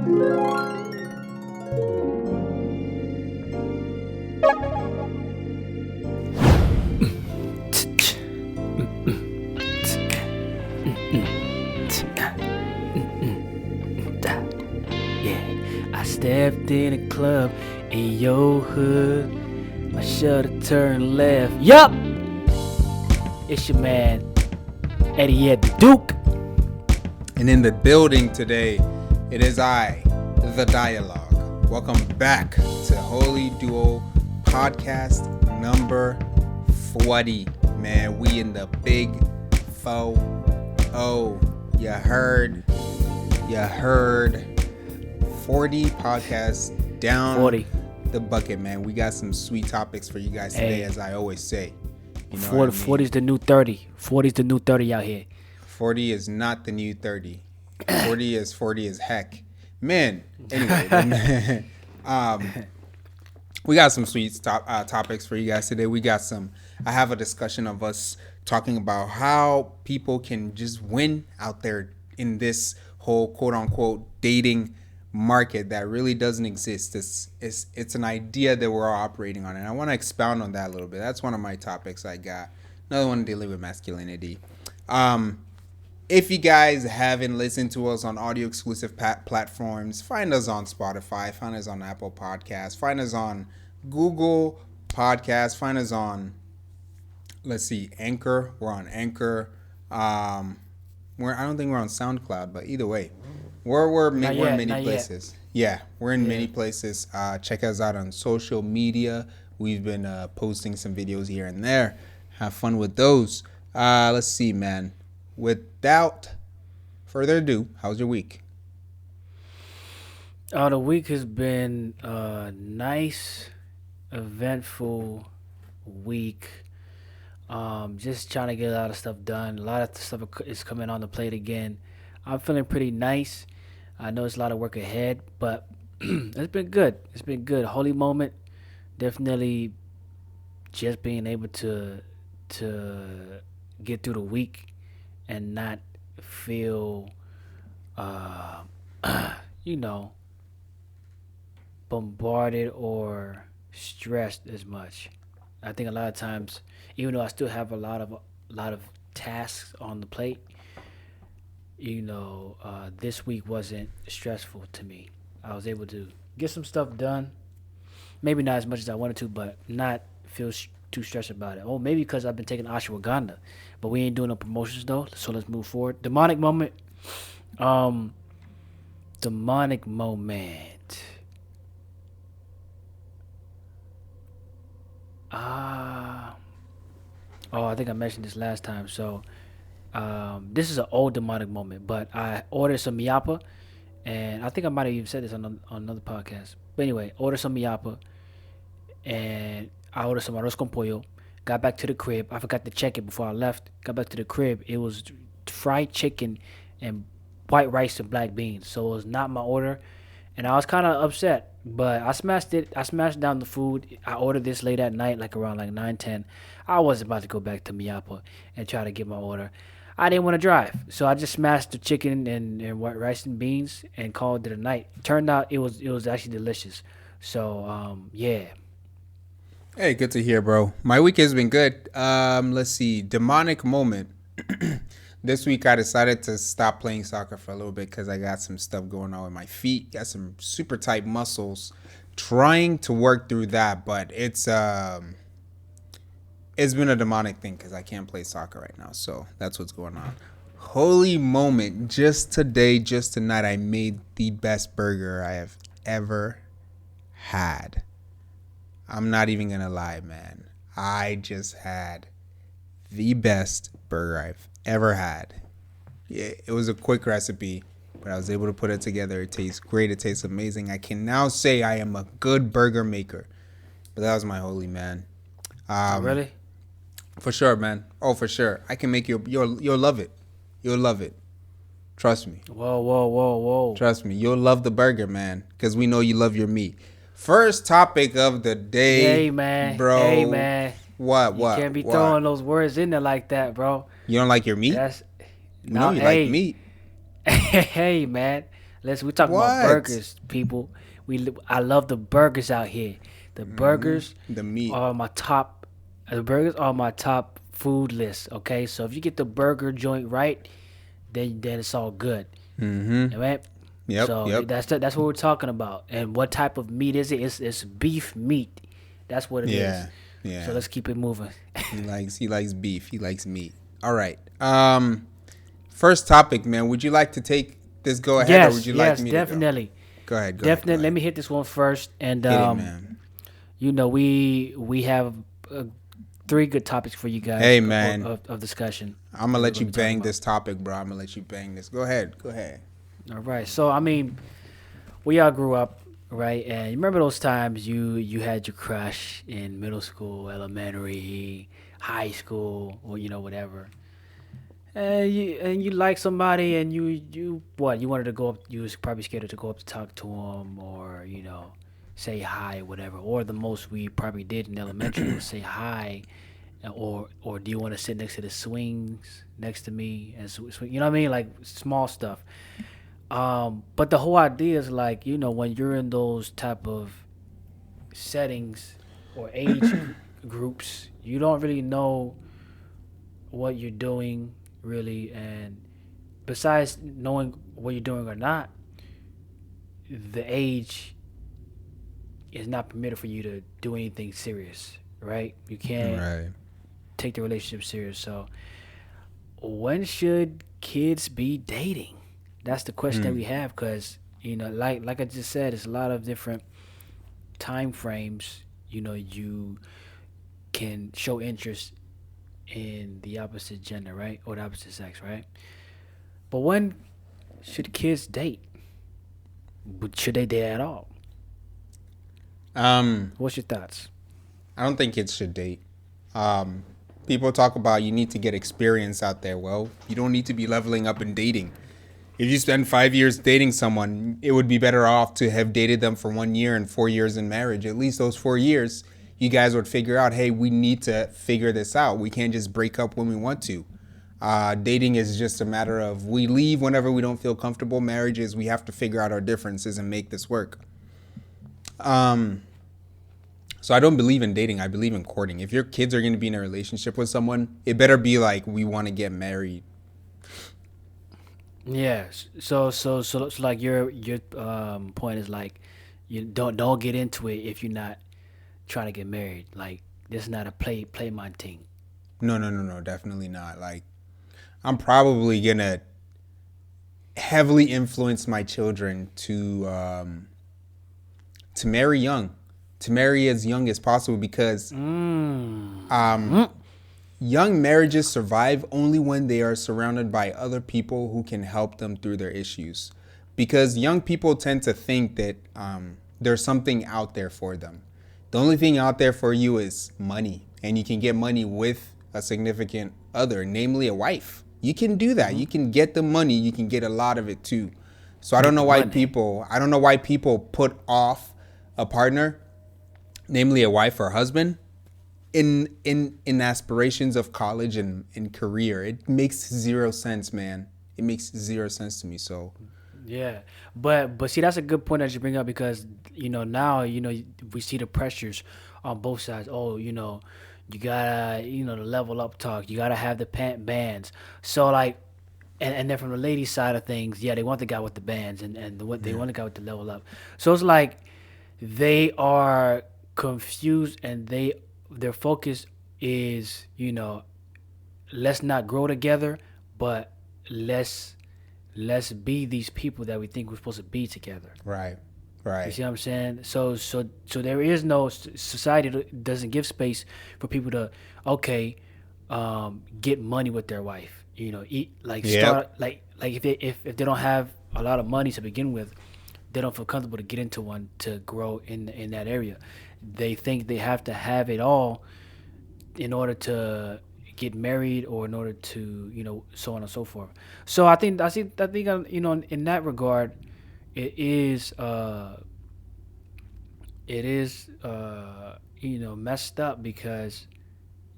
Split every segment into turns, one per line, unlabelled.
I stepped in a club in your hood. I should've turned left. Yup! It's your man, EddyEd the Duke.
And in the building today, it is I, the Dialogue. Welcome back to Holy Duo Podcast number 40. Man, we in the big 4-0. You heard 40 podcasts down
40.
the bucket, man. We got some sweet topics for you guys today, as I always say. You know
40, 40's the new 30. 40's the new 30 out here.
40 is not the new 30. 40 is heck. Man, anyway. We got some sweet topics for you guys today. I have a discussion of us talking about how people can just win out there in this whole quote-unquote dating market that really doesn't exist. It's an idea that we're all operating on, and I want to expound on that a little bit. That's one of my topics I got. Another one dealing with masculinity. If you guys haven't listened to us on audio exclusive platforms, find us on Spotify, find us on Apple Podcasts, find us on Google Podcasts, find us on, Anchor. We're on Anchor. I don't think we're on SoundCloud, but either way, we're in many places. Yeah, we're in many places. Check us out on social media. We've been posting some videos here and there. Have fun with those. Let's see, man. Without further ado, how's your week?
The week has been a nice, eventful week. Just trying to get a lot of stuff done. A lot of stuff is coming on the plate again. I'm feeling pretty nice. I know it's a lot of work ahead, but it's been good. It's been good. Holy moment. Definitely just being able to get through the week and not feel, bombarded or stressed as much. I think a lot of times, even though I still have a lot of tasks on the plate, this week wasn't stressful to me. I was able to get some stuff done. Maybe not as much as I wanted to, but not feel too stressed about it. Oh, maybe because I've been taking ashwagandha, but we ain't doing no promotions though. So let's move forward. Demonic moment. Demonic moment. I think I mentioned this last time. So, this is an old demonic moment, but I ordered some miyapa, and I think I might have even said this on another podcast. But anyway, ordered some miyapa, and I ordered some arroz con pollo. Got back to the crib. I forgot to check it before I left. Got back to the crib. It was fried chicken and white rice and black beans. So it was not my order, and I was kind of upset. But I smashed it. I smashed down the food. I ordered this late at night, around 9-10. I wasn't about to go back to Miyapa and try to get my order. I didn't want to drive. So I just smashed the chicken and white rice and beans and called it a night. Turned out it was actually delicious. So, yeah.
Hey, good to hear, bro. My week has been good. Let's see. Demonic moment. This week I decided to stop playing soccer for a little bit because I got some stuff going on with my feet. Got some super tight muscles. Trying to work through that, but it's been a demonic thing because I can't play soccer right now. So that's what's going on. Holy moment. Just today, just tonight, I made the best burger I have ever had. I'm not even going to lie, man. I just had the best burger I've ever had. Yeah, it was a quick recipe, but I was able to put it together. It tastes great. It tastes amazing. I can now say I am a good burger maker. But that was my holy, man.
Really?
For sure, man. Oh, for sure. I can make you'll love it. You'll love it. Trust me.
Whoa.
Trust me. You'll love the burger, man, because we know you love your meat. First topic of the day.
Hey, man.
Bro.
Hey, man.
What?
You can't be throwing those words in there like that, bro.
You don't like your meat?
That's
No, you like meat.
Hey, man. Let's we talking about
What?
burgers, people. I love the burgers out here. The burgers
The meat.
are my top. The burgers are my top food list. Okay, so if you get the burger joint right, then it's all good.
Mm-hmm.
All right.
Yep.
So
Yep.
that's what we're talking about. And what type of meat is it? It's beef meat. That's what it is.
Yeah.
So
Yeah.
let's keep it moving.
He likes beef. He likes meat. All right. First topic, man. Would you like to take this go ahead, or would
Yes,
you like
yes,
me to go?
definitely,
Go ahead. Go ahead. Go
definitely. Let
ahead.
me hit this one first, and
Hit it, man.
we have uh, three good topics for you guys
Hey, man.
of discussion.
I'm gonna
That we're
let you
gonna be talking
bang
about.
this topic, bro. I'm gonna let you bang this. Go ahead. Go ahead.
All right. So I mean, we all grew up, right? And you remember those times you had your crush in middle school, elementary, high school, or whatever. And you like somebody, and you what you wanted to go up. You was probably scared to go up to talk to them, or say hi, whatever. Or the most we probably did in elementary was say hi, or do you want to sit next to the swings next to me and swing? You know what I mean? Like small stuff. But the whole idea is like when you're in those type of settings or age groups, you don't really know what you're doing really, and besides knowing what you're doing or not, the age is not permitted for you to do anything serious, right? You can't
Right.
take the relationship serious. So when should kids be dating? That's the question that
Hmm.
we have, because like I just said, it's a lot of different time frames. You can show interest in the opposite gender, right, or the opposite sex, right? But when should kids date? Should they date at all?
Um,
What's your thoughts?
I don't think kids should date. Um, People talk about you need to get experience out there. Well, you don't need to be leveling up in dating. If you spend 5 years dating someone, it would be better off to have dated them for 1 year and 4 years in marriage. At least those 4 years, you guys would figure out, hey, we need to figure this out. We can't just break up when we want to. Dating is just a matter of we leave whenever we don't feel comfortable. Marriage is we have to figure out our differences and make this work. Um, so I don't believe in dating. I believe in courting. If your kids are going to be in a relationship with someone, it better be like we want to get married.
Yeah. So like your point is like you don't get into it if you're not trying to get married. Like this is not a play my thing.
No, no, no, no, definitely not. Like I'm probably gonna heavily influence my children to marry young, to marry as young as possible because
Mm.
young marriages survive only when they are surrounded by other people who can help them through their issues. Because young people tend to think that there's something out there for them. The only thing out there for you is money, and you can get money with a significant other, namely a wife. You can do that. You can get the money. You can get a lot of it too. So
Get the money.
I don't know why people put off a partner, namely a wife or husband, in aspirations of college and in career. It makes zero sense, man. It makes zero sense to me. So
Yeah, but see that's a good point that you bring up, because now we see the pressures on both sides. Oh, you gotta the level up talk. You gotta have the pant bands. So like, and then from the ladies' side of things, yeah, they want the guy with the bands, and what they want the guy with the level up. So it's like they are confused, and their focus is let's not grow together, but let's let's be these people that we think we're supposed to be together.
right,
You
right,
see what I'm saying? So there is no society doesn't give space for people to okay, get money with their wife. Eat like
yep,
start like if they don't have a lot of money to begin with, they don't feel comfortable to get into one to grow in that area. They think they have to have it all in order to get married, or in order to so on and so forth. So I think in that regard, it is messed up, because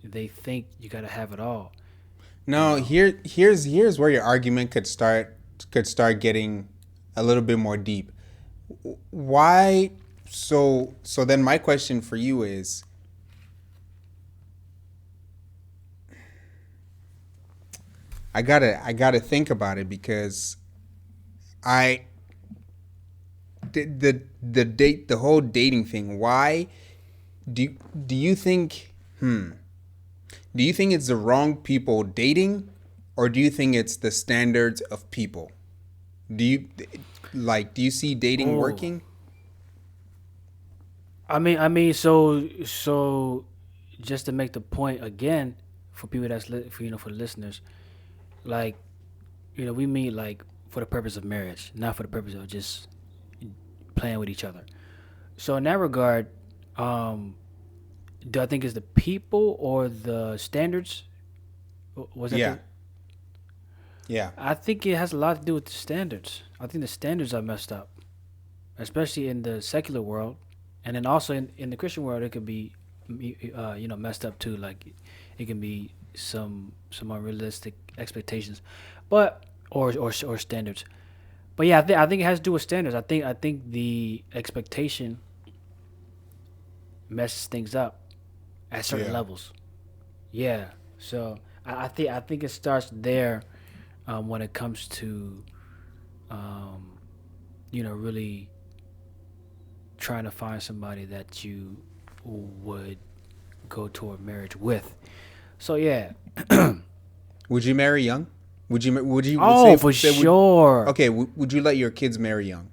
they think you gotta have it all. you
no,
know
here's where your argument could start getting a little bit more deep. Why? So then my question for you is, I gotta think about it because I the whole dating thing. Why do do you think? Do you think it's the wrong people dating, or do you think it's the standards of people? Do you do you see dating
Oh,
working?
so just to make the point again for people for the listeners, like we meet like for the purpose of marriage, not for the purpose of just playing with each other. So in that regard, um, do I think it's the people or the standards? Was that
Yeah,
the?
yeah,
I think it has a lot to do with the standards. I think the standards are messed up, especially in the secular world, and then also in the Christian world, it could be, messed up too. Like it can be some unrealistic expectations, but or standards. But yeah, I think it has to do with standards. I think the expectation messes things up at certain
yeah.
levels. Yeah. So I think it starts there when it comes to um, really trying to find somebody that you would go toward marriage with. So yeah.
Would you marry young? Would you would
Oh,
say
for
say would
sure.
okay? Would you let your kids marry young?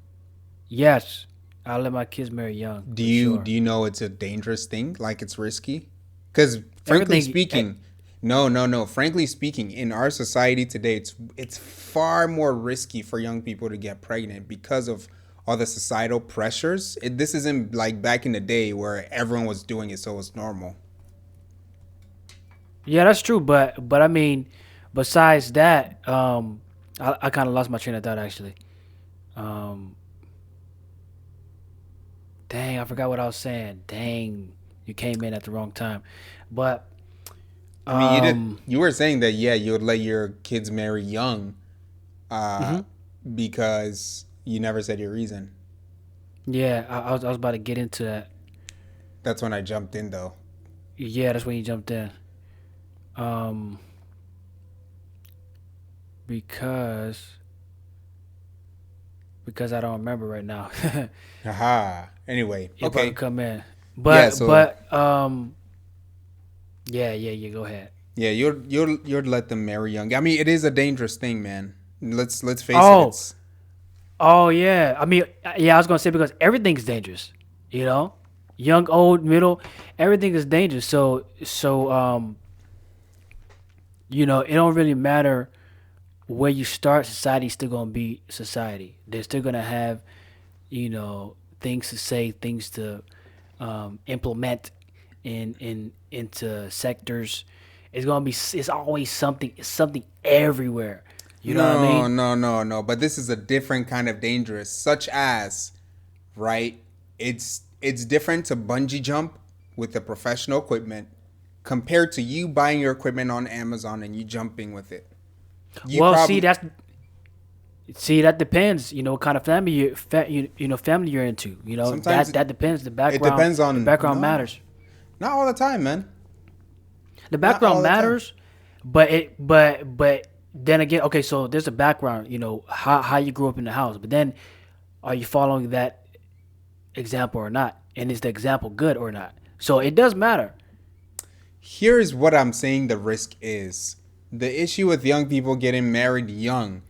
Yes, I'll let my kids marry young
Do
for
you
sure.
do you know it's a dangerous thing? Like it's risky? Because frankly
Everything.
speaking, no, no, no. Frankly speaking, in our society today, it's far more risky for young people to get pregnant because of all the societal pressures. This isn't like back in the day where everyone was doing it, so it's normal.
Yeah, that's true. But I mean, besides that, I kind of lost my train of thought actually. Um, dang, I forgot what I was saying. Dang, you came in at the wrong time. But
I mean, you did.
um,
You were saying that yeah, you would let your kids marry young, uh,
mhm.
because you never said your reason.
Yeah, I was about to get into that.
That's when I jumped in, though.
Yeah, that's when you jumped in. Um, because I don't remember right now.
Haha. Anyway,
You're about to
okay.
come in,
Yeah.
but
So
yeah. Go ahead.
yeah, you'd let them marry young. I mean, it is a dangerous thing, man. Let's face it.
Oh,
It's
oh yeah. I mean, yeah. I was gonna say because everything's dangerous. You know, young, old, middle, everything is dangerous. So it don't really matter where you start. Society's still gonna be society. They're still gonna have things to say, things to implement into sectors. It's always something. It's something everywhere. You know what I
no,
mean?
no, no, no. But this is a different kind of dangerous, such as right. It's different to bungee jump with the professional equipment compared to you buying your equipment on Amazon and you jumping with it. You
Well,
probably
that depends. What kind of family you're into.
sometimes
That depends. The
it
background
depends
the
on
background
no,
matters.
not all the time, man.
The
Not
background
all the time.
matters, but then again, okay. So there's a background. How you grew up in the house, but then are you following that example or not? And is the example good or not? So it does matter.
Here's what I'm saying the risk is. The issue with young people getting married young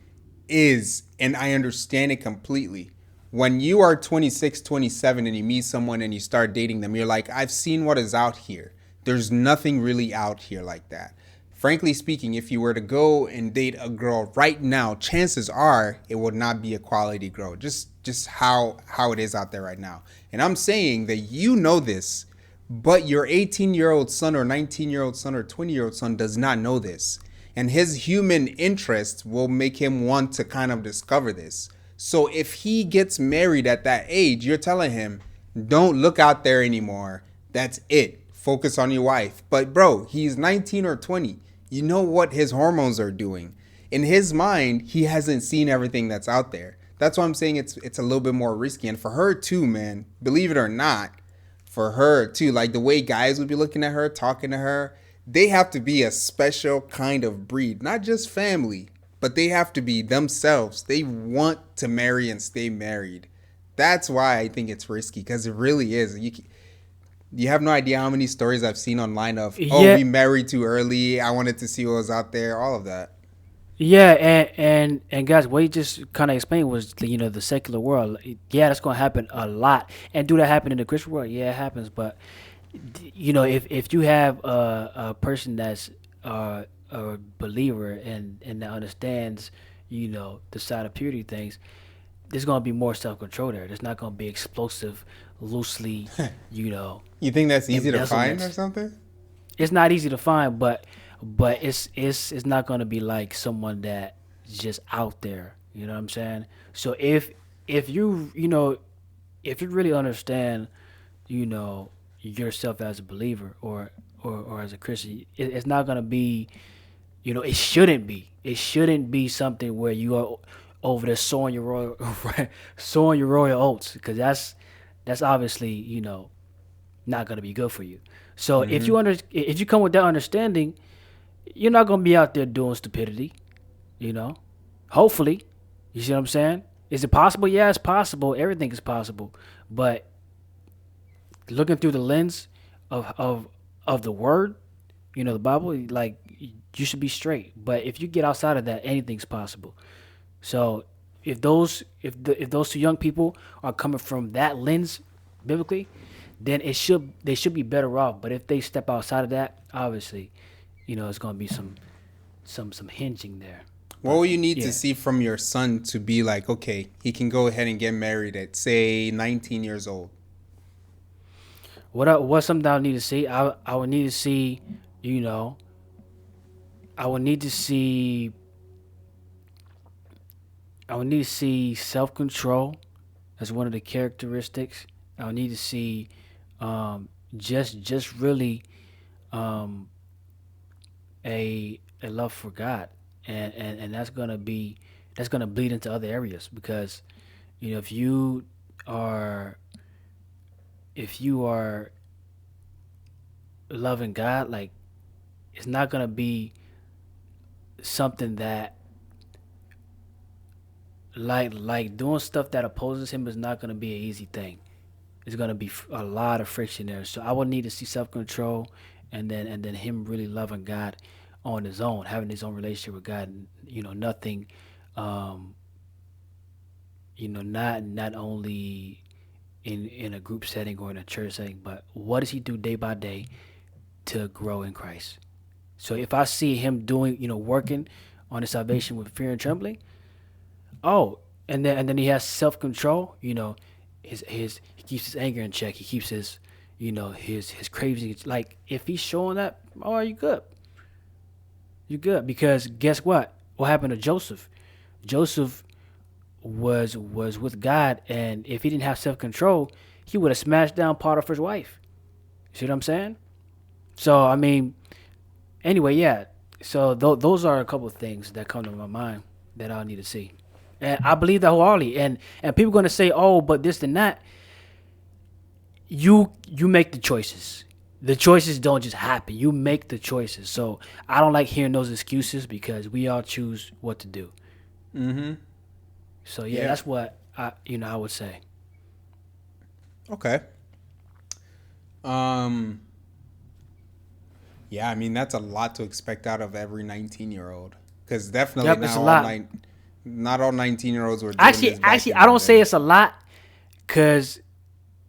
is, and I understand it completely. When you are 26, 27, and you meet someone and you start dating them, you're like, I've seen what is out here. There's nothing really out here like that. Frankly speaking, if you were to go and date a girl right now, chances are it would not be a quality girl. Just how it is out there right now. And I'm saying that you know this, but your 18-year-old son or 19-year-old son or 20-year-old son does not know this. And his human interest will make him want to kind of discover this. So if he gets married at that age, you're telling him, don't look out there anymore. That's it. Focus on your wife. But bro, he's 19 or 20. You know what his hormones are doing. In his mind, he hasn't seen everything that's out there. That's why I'm saying it's a little bit more risky. And for her too, man, believe it or not, for her too, like the way guys would be looking at her, talking to her, they have to be a special kind of breed, not just family, but they have to be themselves. They want to marry and stay married. That's why I think it's risky because it really is. You have no idea how many stories I've seen online of, oh,
Yeah,
we married too early. I wanted to see what was out there. All of that.
yeah, and guys, what you just kind of explained was the secular world. Yeah, that's gonna happen a lot. And do that happen in the Christian world? Yeah, it happens. But if you have a person that's a believer and that understands the side of purity things, there's gonna be more self control there. There's not gonna be explosive, loosely, you know,
You think that's easy to find or
embezzlements.
something?
It's not easy to find, but it's not gonna be like someone that's just out there. You know what I'm saying? So if if you really understand, you know, yourself as a believer or as a Christian, it's not gonna be, it shouldn't be. It shouldn't be something where you are over there sowing your royal sowing your royal oats, because that's obviously not gonna be good for you. So if you come with that understanding, you're not gonna be out there doing stupidity. You know, hopefully, you see what I'm saying? Is it possible? Yeah, it's possible. Everything is possible, but looking through the lens of the word, the Bible, like, you should be straight. But if you get outside of that, anything's possible. So if those two young people are coming from that lens biblically, then they should be better off. But if they step outside of that, obviously, it's gonna be some hinging there.
What
But
will you need to
yeah,
see from your son to be like, okay, he can go ahead and get married at, say, 19 years old?
what's something I need to see? I would need to see, you know, I would need to see I would need to see self control as one of the characteristics. I would need to see just really um, a love for God, and that's gonna bleed into other areas, because if are you are loving God, like, it's not gonna be something that, like doing stuff that opposes Him is not gonna be an easy thing. There's gonna be a lot of friction there. So I would need to see self control, and then him really loving God on his own, having his own relationship with God. And, nothing, um, not only in a group setting or in a church setting, but what does he do day by day to grow in Christ? So if I see him doing, working on his salvation with fear and trembling, oh, and then he has self control. His he keeps his anger in check. He keeps his his cravings. Like, if he's showing that, oh, you good. You good, because guess what? What happened to Joseph? Joseph was with God, and if he didn't have self control, he would have smashed down Potiphar's wife. See what I'm saying? So I mean, anyway, yeah. So those are a couple of things that come to my mind that I'll need to see. And I believe that wholeheartedly. And people are gonna say, "Oh, but this and that." You make the choices. The choices don't just happen. You make the choices. So I don't like hearing those excuses, because we all choose what to do.
Mm-hmm.
So yeah,
Yeah.
that's what I would say.
Okay. Um. Yeah, I mean that's a lot to expect out of every 19-year-old. Because definitely
Yep, it's a lot.
not all 19-year-olds were doing
Actually,
this back
actually,
in
I
the
don't say
day.
it's a lot, because,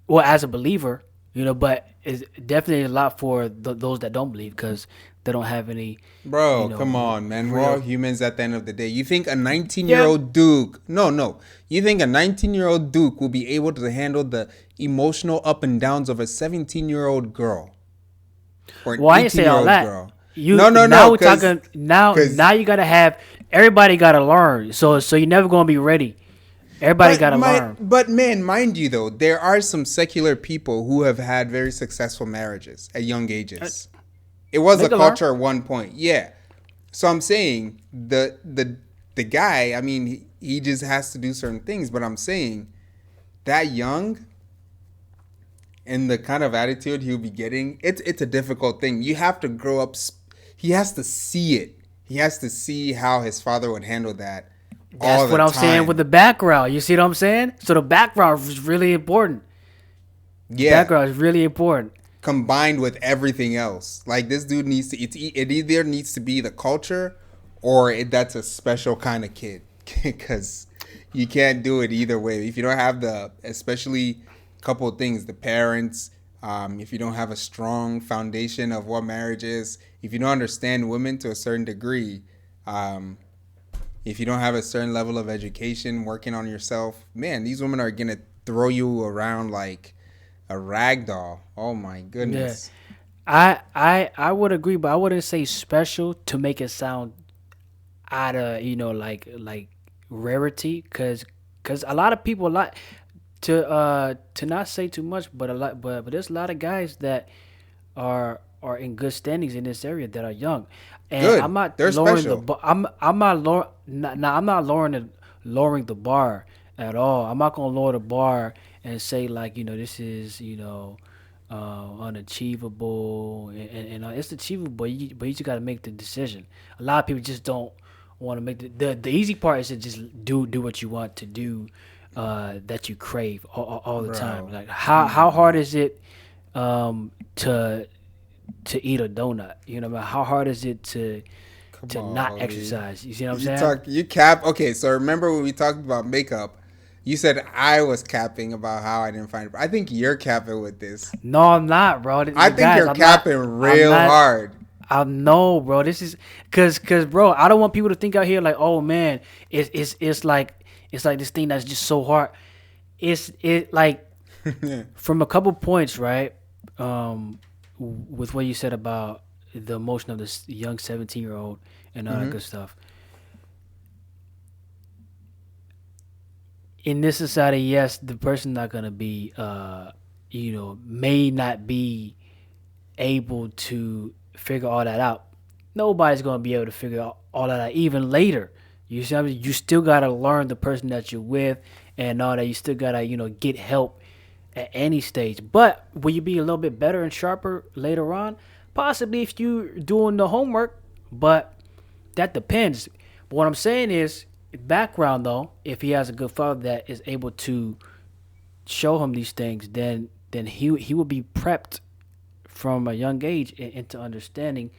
well, as a believer, but it's definitely a lot for those that don't believe, because they don't have any,
Bro, come on, man. We're all
real.
humans at the end of the day. You think a 19 year
Yeah.
old Duke, no, no. You think a 19-year-old Duke will be able to handle the emotional up and downs of a 17-year-old girl or an
Well, I didn't say all
18-year-old
that.
girl?
You
No, no,
now
no.
we're talking now.
Cause,
Now you gotta have everybody gotta learn. So you're never gonna be ready. Everybody gotta learn.
but man, mind you though, there are some secular people who have had very successful marriages at young
Uh,
ages. It was
They
a
can learn.
culture at one point, yeah. So I'm saying the the guy, I mean, he just has to do certain things. But I'm saying that young and the kind of attitude he'll be getting, it's a difficult thing. You have to grow up. He has to see it. He has to see how his father would handle that all
That's
the
what I'm saying with
time.
the background. You see what I'm saying? So the background is really important. The
Yeah,
background is really important.
combined with everything else. Like this dude needs to. It either needs to be the culture, or that's a special kind of kid. Because you can't do it either way. If you don't have especially a couple of things, the parents. If you don't have a strong foundation of what marriage is, if you don't understand women to a certain degree, um, if you don't have a certain level of education, working on yourself, man, these women are gonna throw you around like a rag doll. Oh my
Yeah.
goodness.
I would agree, but I wouldn't say special to make it sound out of like rarity, cause a lot of people like to not say too much, but a lot but there's a lot of guys that are in good standings in this area that are young, and I'm
Good.
not
They're
lowering the
special.
bar. I'm not lower. Nah, I'm not lowering the bar at all. I'm not gonna lower the bar and say like this is unachievable, and it's achievable, but you just got to make the decision. A lot of people just don't want to make the easy part is to just do what you want to do, that you crave all the time.
Bro.
Like
Come
how hard
on.
is it to eat a donut? How hard is it
Come
to
on,
not
homie.
exercise? You see what I'm
You
saying?
talk you cap okay, so remember when we talked about makeup, you said I was capping about how I didn't find it. I think you're capping with this.
No, I'm not, bro.
I think
Guys,
you're capping
I'm
real
not.
hard.
I know, bro. This is cause, bro. I don't want people to think out here like, oh man, it's like this thing that's just so hard. It like from a couple points, right? With what you said about the emotion of this young 17-year-old and all that
Hmm.
good stuff. In this society, yes, the person not gonna be, may not be able to figure all that out. Nobody's gonna be able to figure out all that out even later. You see, what I mean? You still gotta learn the person that you're with and all that. You still gotta, get help at any stage. But will you be a little bit better and sharper later on? Possibly if you're doing the homework, but that depends. But what I'm saying is, background though, if he has a good father that is able to show him these things, then he will be prepped from a young age into understanding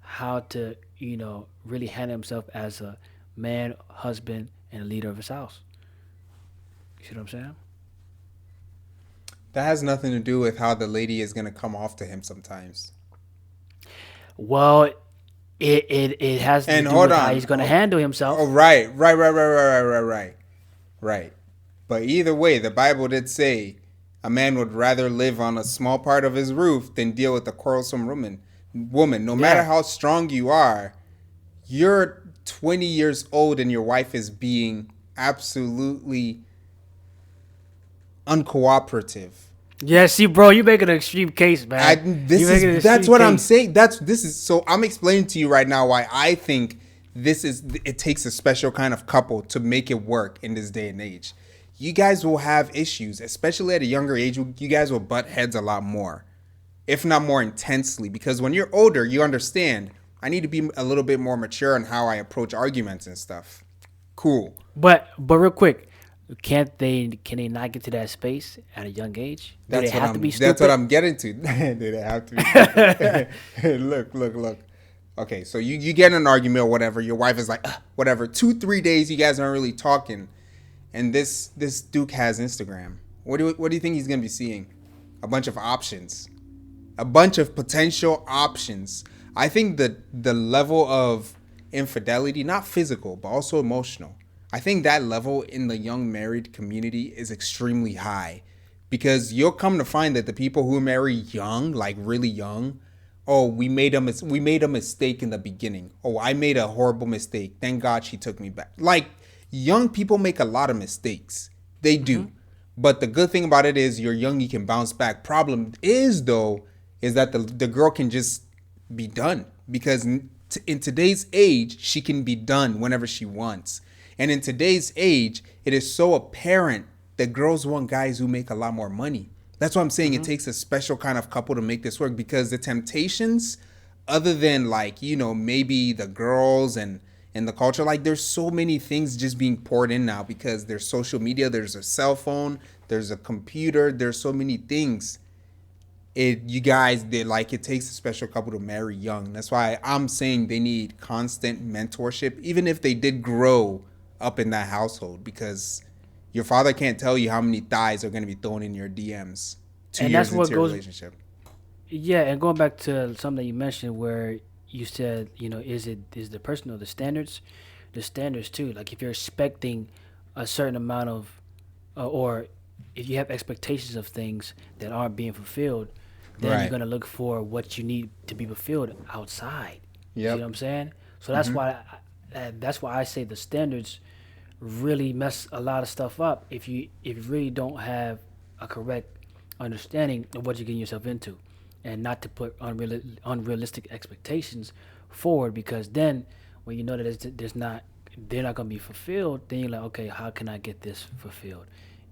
how to really handle himself as a man, husband, and a leader of his house. You see what I'm saying?
That has nothing to do with how the lady is gonna come off to him sometimes.
Well, it has to
And
do
hold
with how
on.
he's going to
Oh,
handle
oh,
himself.
right. But either way, the Bible did say a man would rather live on a small part of his roof than deal with a quarrelsome woman. Woman, no matter
Yeah.
how strong you are, you're 20 years old and your wife is being absolutely uncooperative.
Yeah, see, bro, you make an extreme case,
I
man. You
this
make an
is that's
extreme
what I'm
case.
saying. This is so I'm explaining to you right now why I think it takes a special kind of couple to make it work in this day and age. You guys will have issues, especially at a younger age. You guys will butt heads a lot more, if not more intensely, because when you're older, you understand. I need to be a little bit more mature on how I approach arguments and stuff. Cool.
But real quick, can they not get to that space at a young age? Do they
That's what
have to be
I'm
stupid?
getting to. They have to be stupid. Look. Okay, so you get in an argument or whatever. Your wife is like, "Ugh, whatever. 2-3 days, you guys aren't really talking, and this Duke has Instagram. What do you think he's gonna be seeing? A bunch of options, a bunch of potential options. I think the level of infidelity, not physical, but also emotional. I think that level in the young married community is extremely high because you'll come to find that the people who marry young, like really young, oh, we made a mistake in the beginning. Oh, I made a horrible mistake. Thank God she took me back. Like young people make a lot of mistakes. They
Hmm.
do. But the good thing about it is you're young, you can bounce back. Problem is though, is that the girl can just be done because In today's age, she can be done whenever she wants. And in today's age, it is so apparent that girls want guys who make a lot more money. That's why I'm saying it takes a special kind of couple to make this work, because the temptations, other than like, maybe the girls and the culture, like there's so many things just being poured in now because there's social media, there's a cell phone, there's a computer, there's so many things. You guys did, like, it takes a special couple to marry young. That's why I'm saying they need constant mentorship, even if they did grow up in that household, because your father can't tell you how many thighs are going to be thrown in your DMs 2 years into your relationship.
Yeah, and going back to something that you mentioned where you said, is the person or the standards too. Like if you're expecting a certain amount of, or if you have expectations of things that aren't being fulfilled, then you're gonna look for what you need to be fulfilled outside. You see what I'm saying? So that's why I say the standards really mess a lot of stuff up if you really don't have a correct understanding of what you're getting yourself into, and not to put unrealistic expectations forward, because then when you know that they're not going to be fulfilled, then you're like, okay, how can I get this fulfilled?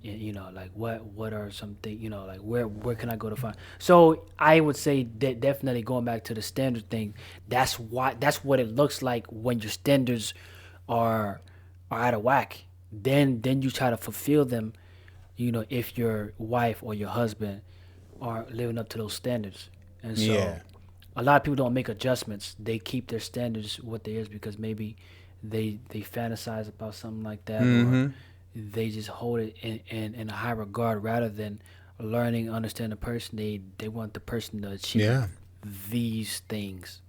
Like what are some things, like where can I go to find? So I would say that definitely going back to the standard thing, that's what it looks like when your standards are out of whack. Then you try to fulfill them, if your wife or your husband are living up to those standards. And so a lot of people don't make adjustments. They keep their standards what they is because maybe they fantasize about something like that, or they just hold it in a high regard rather than learning, understand the person. They want the person to achieve these things.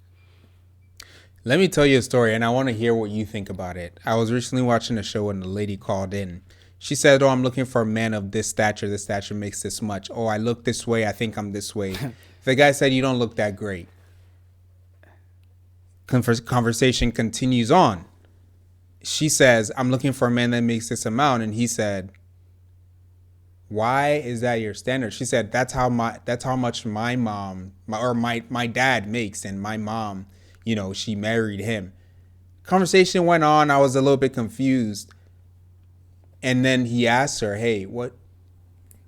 Let me tell you a story, and I want to hear what you think about it. I was recently watching a show, and the lady called in. She said, "Oh, I'm looking for a man of this stature. This stature makes this much. Oh, I look this way. I think I'm this way." The guy said, "You don't look that great." Conversation continues on. She says, "I'm looking for a man that makes this amount," and he said, "Why is that your standard?" She said, "That's how much my mom or my dad makes, and my mom, she married him." Conversation went on. I was a little bit confused. And then he asked her, "Hey,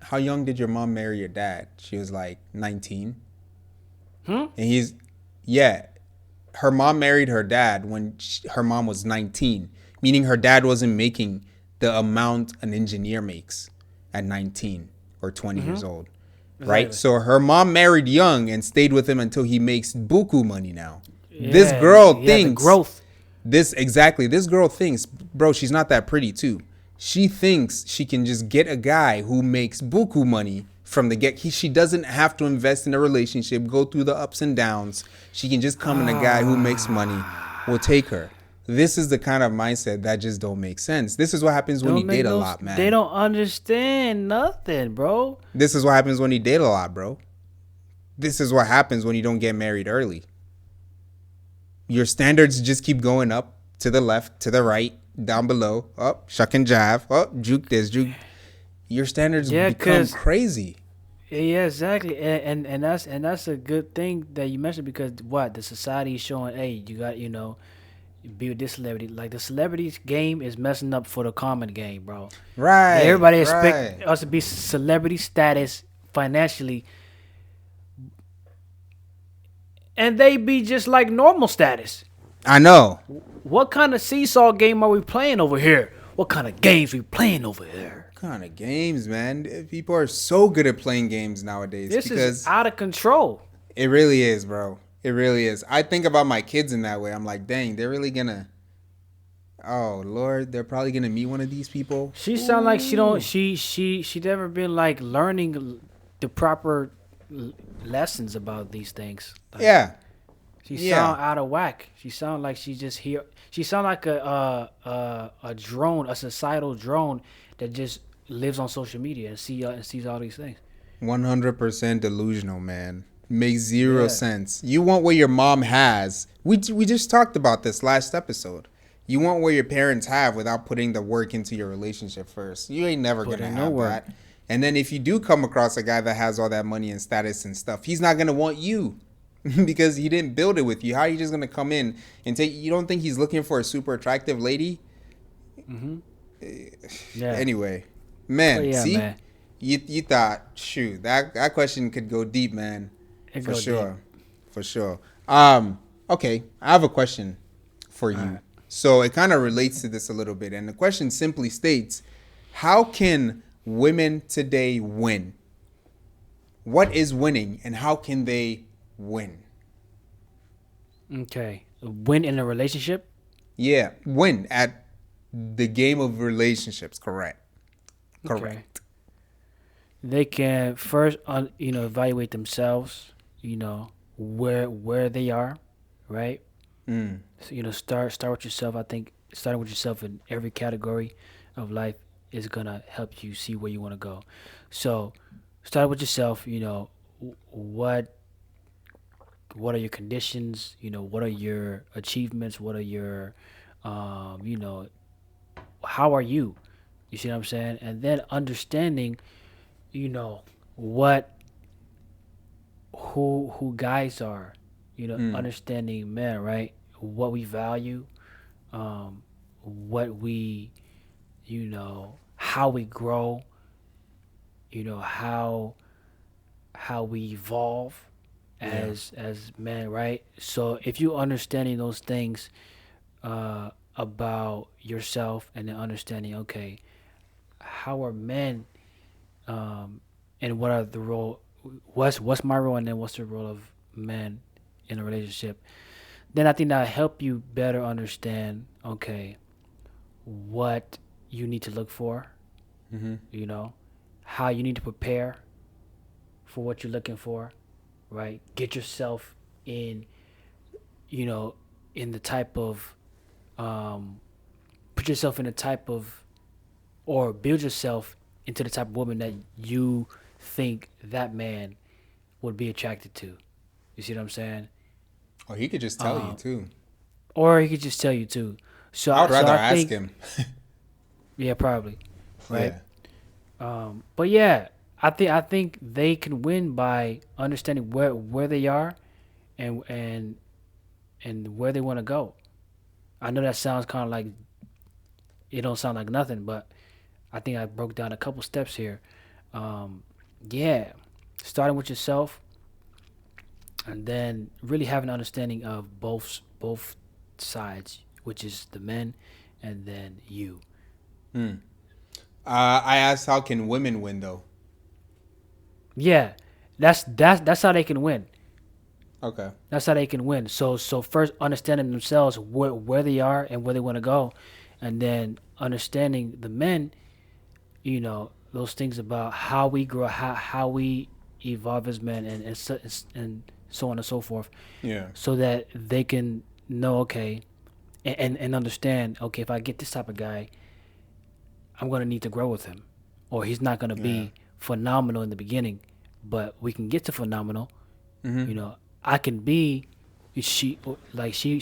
how young did your mom marry your dad?" She was like 19. And her mom married her dad when her mom was 19, meaning her dad wasn't making the amount an engineer makes at 19 or 20 years old. Right? Exactly. So her mom married young and stayed with him until he makes buku money now. Yeah, this girl thinks growth. This girl thinks, bro, she's not that pretty too. She thinks she can just get a guy who makes buku money from the get. She doesn't have to invest in a relationship, go through the ups and downs. She can just come in a guy who makes money will take her. This is the kind of mindset that just don't make sense. This is what happens when you date a lot, man.
They don't understand nothing, bro.
This is what happens when you date a lot, bro. This is what happens when you don't get married early. Your standards just keep going up, to the left, to the right, down below, up, shuck and jive, up, juke this, juke. Your standards become crazy.
Yeah, exactly, and that's a good thing that you mentioned, because the society is showing, hey, you got be with this celebrity. Like the celebrities game is messing up for the common game, bro.
Right.
Everybody expect us to be celebrity status financially, and they be just like normal status.
I know.
What kind of seesaw game are we playing over here? What kind of games we playing over here?
What kind of games, man? People are so good at playing games nowadays.
This is out of control.
It really is, bro. It really is. I think about my kids in that way. I'm like, dang, they're really gonna. Oh Lord, they're probably gonna meet one of these people.
She sound like she don't. She never been like learning the proper lessons about these things. Like,
yeah.
She sound out of whack. She sound like she just here. She sound like a drone, a societal drone that just lives on social media and sees all these things.
100% delusional, man. Makes zero sense. You want what your mom has. We just talked about this last episode. You want what your parents have without putting the work into your relationship first. You ain't never gonna have that. And then if you do come across a guy that has all that money and status and stuff, he's not gonna want you. because he didn't build it with you. How are you just gonna come in and take? You don't think he's looking for a super attractive lady?
Mm-hmm. Yeah.
Anyway,
But
man,
yeah,
see,
man,
you thought, shoot, that question could go deep, man,
it
for
go deep.
sure, for sure. Okay, I have a question for
All
you.
right.
So it kind of relates to this a little bit, and the question simply states, how can women today win? What is winning, and how can they win?
Okay. Win in a relationship.
Yeah, win at the game of relationships. Correct.
Okay.
Correct.
They can first, evaluate themselves. Where they are, right?
Mm,
So, start with yourself. I think starting with yourself in every category of life is gonna help you see where you want to go. So, start with yourself. What what are your conditions? What are your achievements? What are your, you know, how are you? You see what I'm saying? And then understanding, you know, what who guys are.
mm,
Understanding men, right? What we value, what we, how we grow, how we evolve
yeah.
as men, right? So if you understanding those things about yourself, and then understanding, okay, how are men, and what are the role, what's my role, and then what's the role of men in a relationship, then I think that'll help you better understand, okay, what you need to look for,
Mm-hmm.
you know, how you need to prepare for what you're looking for, right? Get yourself in, you know, in the type of, um, put yourself in the type of, or build yourself into the type of woman that you think that man would be attracted to. You see what I'm saying?
Or he could just tell you
Um,
too.
or he could just tell you too. So,
I would
so
rather
I
ask
think,
him.
yeah, probably, right?
Yeah.
But yeah, I think they can win by understanding where they are, and where they want to go. I know that sounds kind of like, it don't sound like nothing, but I think I broke down a couple steps here. Um, yeah, starting with yourself, and then really having an understanding of both sides, which is the men, and then you.
Hmm. I asked, how can women win though?
Yeah, that's how they can win.
Okay.
That's how they can win. So first understanding themselves, where they are and where they want to go, and then understanding the men. Those things about how we grow, how we evolve as men, and so on and so forth,
Yeah.
so that they can know, okay, and understand, okay, if I get this type of guy, I'm gonna need to grow with him, or he's not gonna
Yeah.
be phenomenal in the beginning, but we can get to phenomenal.
Mm-hmm.
I can be, she like she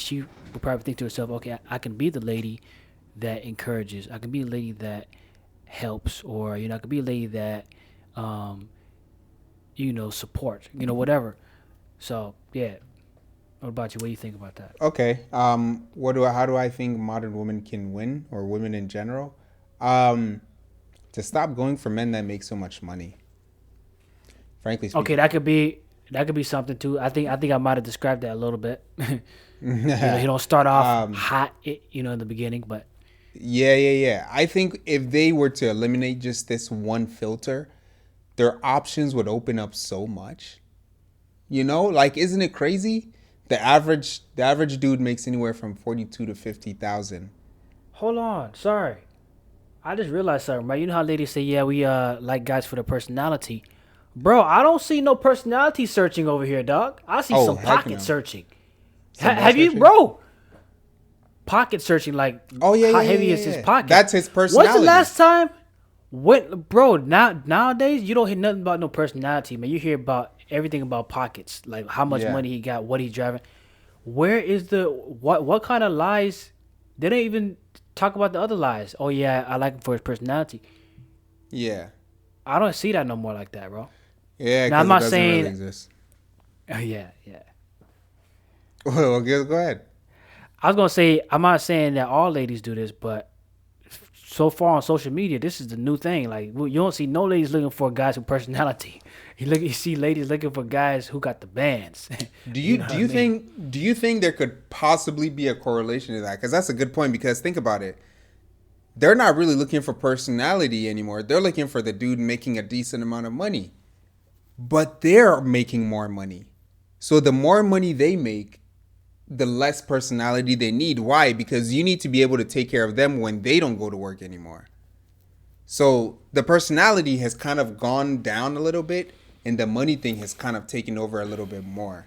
would probably think to herself, okay, I can be the lady that encourages. I can be a lady that helps, or I can be a lady that, um, supports. Whatever. So yeah. What about you? What do you think about that?
Okay. How do I think modern women can win, or women in general? Um, to stop going for men that make so much money. Frankly
Okay,
speaking.
that could be something too. I think I might have described that a little bit. He don't start off
um,
hot, in the beginning, but
yeah. I think if they were to eliminate just this one filter, their options would open up so much. Like, isn't it crazy? The average dude makes anywhere from 42 to 50,000.
hold on. Sorry, I just realized something. Right? You know how ladies say, "Yeah, we like guys for the personality." Bro, I don't see no personality searching over here, dog. I see
Oh,
some
heck
pocket
no.
searching.
Some what
Have you,
searching?
bro? Pocket searching, like
Oh
how
yeah.
heavy is his
Yeah.
pocket?
That's his
When's the
personality.
last time? When, bro? Nowadays you don't hear nothing about no personality, man. You hear about everything about pockets, like how much
Yeah.
money he got, what he's driving. Where is the what kind of lies? They don't even talk about the other lies. Oh yeah, I like him for his personality.
Yeah.
I don't see that no more like that, bro.
Yeah,
Now I'm
because it
not
doesn't really
saying,
exist.
yeah, yeah.
Well, go ahead.
I was gonna say I'm not saying that all ladies do this, but so far on social media, this is the new thing. Like you don't see no ladies looking for guys with personality. You see ladies looking for guys who got the bands.
Do you
You know
do
what I
you
mean?
think do you think there could possibly be a correlation to that? Because that's a good point. Because think about it, they're not really looking for personality anymore. They're looking for the dude making a decent amount of money, but they're making more money. So the more money they make, the less personality they need. Why? Because you need to be able to take care of them when they don't go to work anymore. So the personality has kind of gone down a little bit, and the money thing has kind of taken over a little bit more.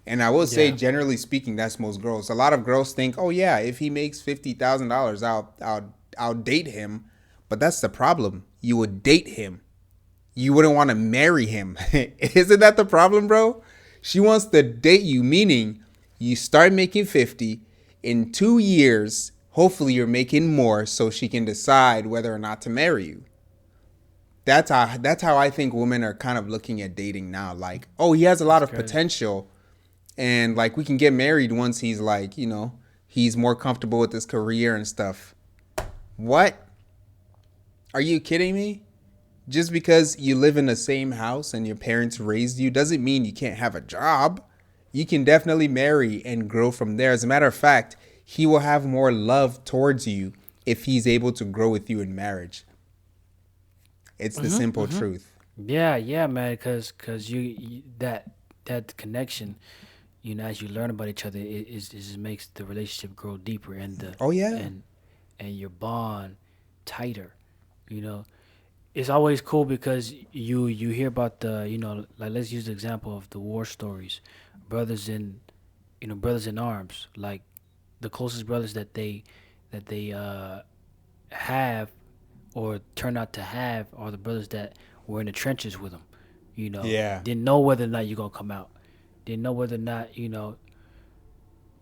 And I will say,
Yeah.
generally speaking, that's most girls. A lot of girls think, "Oh yeah, if he makes $50,000, I'll date him." But that's the problem. You would date him. You wouldn't want to marry him. Isn't that the problem, bro? She wants to date you, meaning you start making 50 in 2 years. Hopefully, you're making more, so she can decide whether or not to marry you. That's how I think women are kind of looking at dating now. Like, oh, he has a lot
That's
of
crazy.
potential, and like we can get married once he's like, he's more comfortable with his career and stuff. What? Are you kidding me? Just because you live in the same house and your parents raised you doesn't mean you can't have a job. You can definitely marry and grow from there. As a matter of fact, he will have more love towards you if he's able to grow with you in marriage. It's the simple truth.
Yeah, yeah, man. Cause you that connection, as you learn about each other, it just makes the relationship grow deeper and the
Oh yeah.
and and your bond tighter. You know, it's always cool because you hear about like let's use the example of the war stories, brothers in brothers in arms, like the closest brothers that they have or turn out to have are the brothers that were in the trenches with them.
Yeah.
Didn't know whether or not you're gonna come out. Didn't know whether or not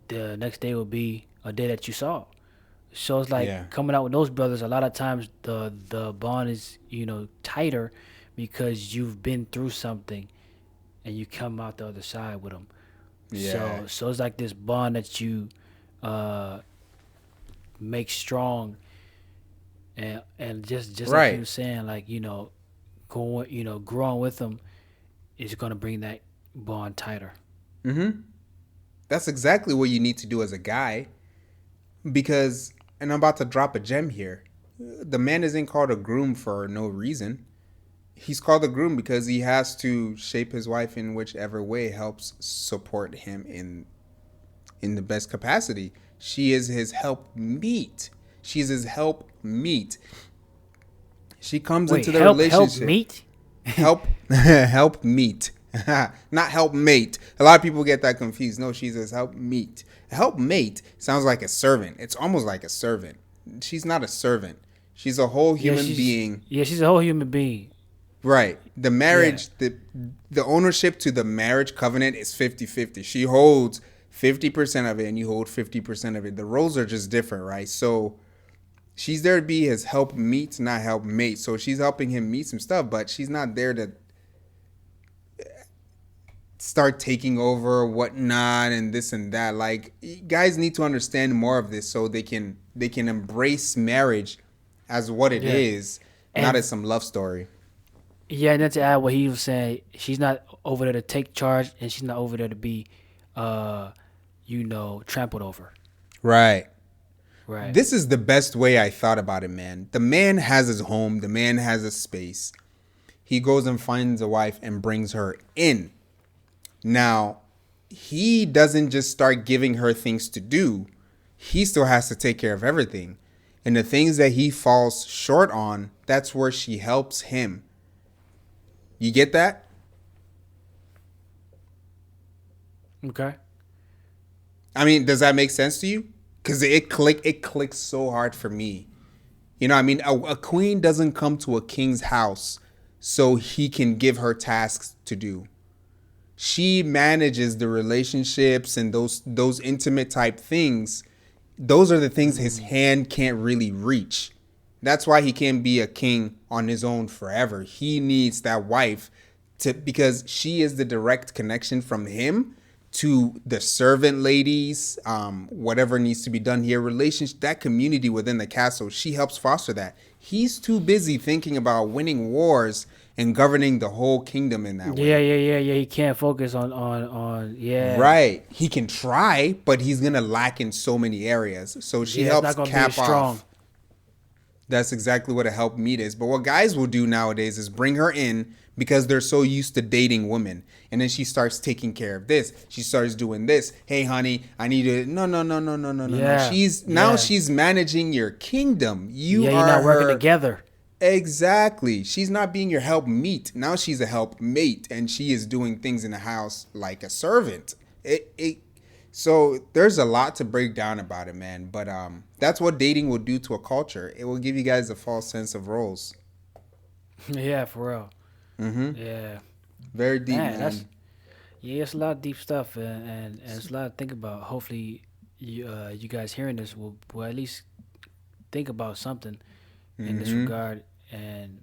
the next day will be a day that you saw. So it's
Yeah.
like coming out with those brothers. A lot of times the bond is tighter because you've been through something and you come out the other side with them.
Yeah.
So it's like this bond that you uh, make strong and just like you
Right.
were saying, like going growing with them is gonna bring that bond tighter.
Mm-hmm. That's exactly what you need to do as a guy. Because, and I'm about to drop a gem here. The man isn't called a groom for no reason. He's called a groom because he has to shape his wife in whichever way helps support him in the best capacity. She is his help meet. She's his help meet. She comes
Wait,
into the
help
relationship.
meet.
Help help meet. Not help mate. A lot of people get that confused. No, she says help meet. Help mate sounds like a servant. It's almost like a servant. She's not a servant. She's a whole
Yeah,
human being.
she's a whole human being.
Right. The
Yeah,
marriage, the ownership to the marriage covenant is 50-50. She holds 50% of it and you hold 50% of it. The roles are just different, right? So she's there to be his help meet, not help mate. So she's helping him meet some stuff, but she's not there to start taking over whatnot and this and that. Like, guys need to understand more of this so they can embrace marriage as what it
yeah,
is, not
and
as some love story.
yeah, and then to add what he was saying, she's not over there to take charge, and she's not over there to be, uh, trampled over.
Right.
Right.
This is the best way I thought about it, man. The man has his home, the man has a space. He goes and finds a wife and brings her in. Now, he doesn't just start giving her things to do. He still has to take care of everything. And the things that he falls short on, that's where she helps him. You get that?
Okay.
I mean, does that make sense to you? Cuz it clicks so hard for me. You know what I mean? A queen doesn't come to a king's house so he can give her tasks to do. She manages the relationships and those intimate type things. Those are the things his hand can't really reach. That's why he can't be a king on his own forever. He needs that wife to, because she is the direct connection from him to the servant ladies, whatever needs to be done here, relationship, that community within the castle, she helps foster that. He's too busy thinking about winning wars and governing the whole kingdom in that
Yeah,
way.
yeah. He can't focus on yeah.
Right. He can try, but he's going to lack in so many areas. So she
Yeah, it's
helps
not gonna be as
cap
strong.
off. That's exactly what a help meet is. But what guys will do nowadays is bring her in because they're so used to dating women. And then she starts taking care of this. She starts doing this. Hey, honey, I need to. No, no, no, no, no, no, no, no.
Yeah, yeah,
She's managing your kingdom. You
yeah. You're
are
not working
her.
together.
Exactly. She's not being your help meet. Now she's a help mate, and she is doing things in the house like a servant. So there's a lot to break down about it, man. But that's what dating will do to a culture. It will give you guys a false sense of roles.
Yeah, for real.
Mm-hmm.
Yeah,
Very deep,
man. That's
man.
yeah. It's a lot of deep stuff, and it's a lot to think about. Hopefully, you guys hearing this will at least think about something in this
Mm-hmm.
regard, and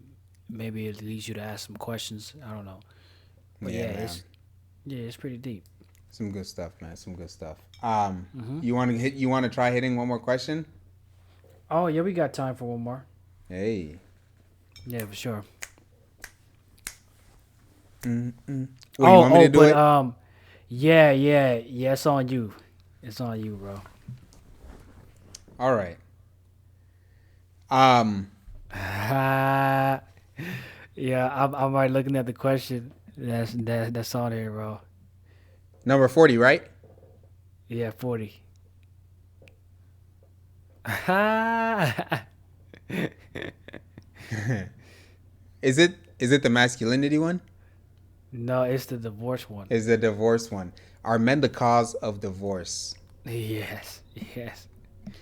maybe it leads you to ask some questions. I don't know, but
Yeah, man.
yeah, it's pretty deep.
Some good stuff, man. Some good stuff.
Hmm.
You want to try hitting one more question?
Oh yeah, we got time for one more.
Hey.
Yeah, for sure.
Mm-mm. Well, you want me to do
But
it?
yeah. It's on you. It's on you, bro.
All right. Um.
Yeah, I'm already looking at the question. That's on there, bro.
Number 40, right?
Yeah, 40.
Is it the masculinity one?
No, it's the divorce one.
Is the divorce one? Are men the cause of divorce?
Yes, yes.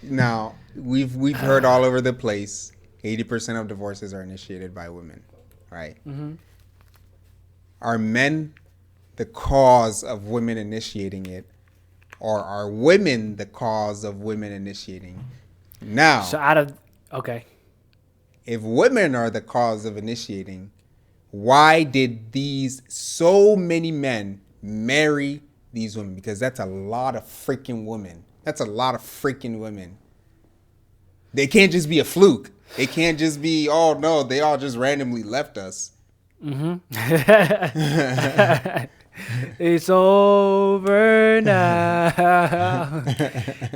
Now, we've heard all over the place 80% of divorces are initiated by women, right?
Hmm.
Are men the cause of women initiating it, or are women the cause of women initiating?
So
Now,
out of okay,
if women are the cause of initiating, why did these so many men marry these women? Because that's a lot of freaking women. That's a lot of freaking women. They can't just be a fluke. It can't just be, oh no, they all just randomly left us.
hmm it's over now.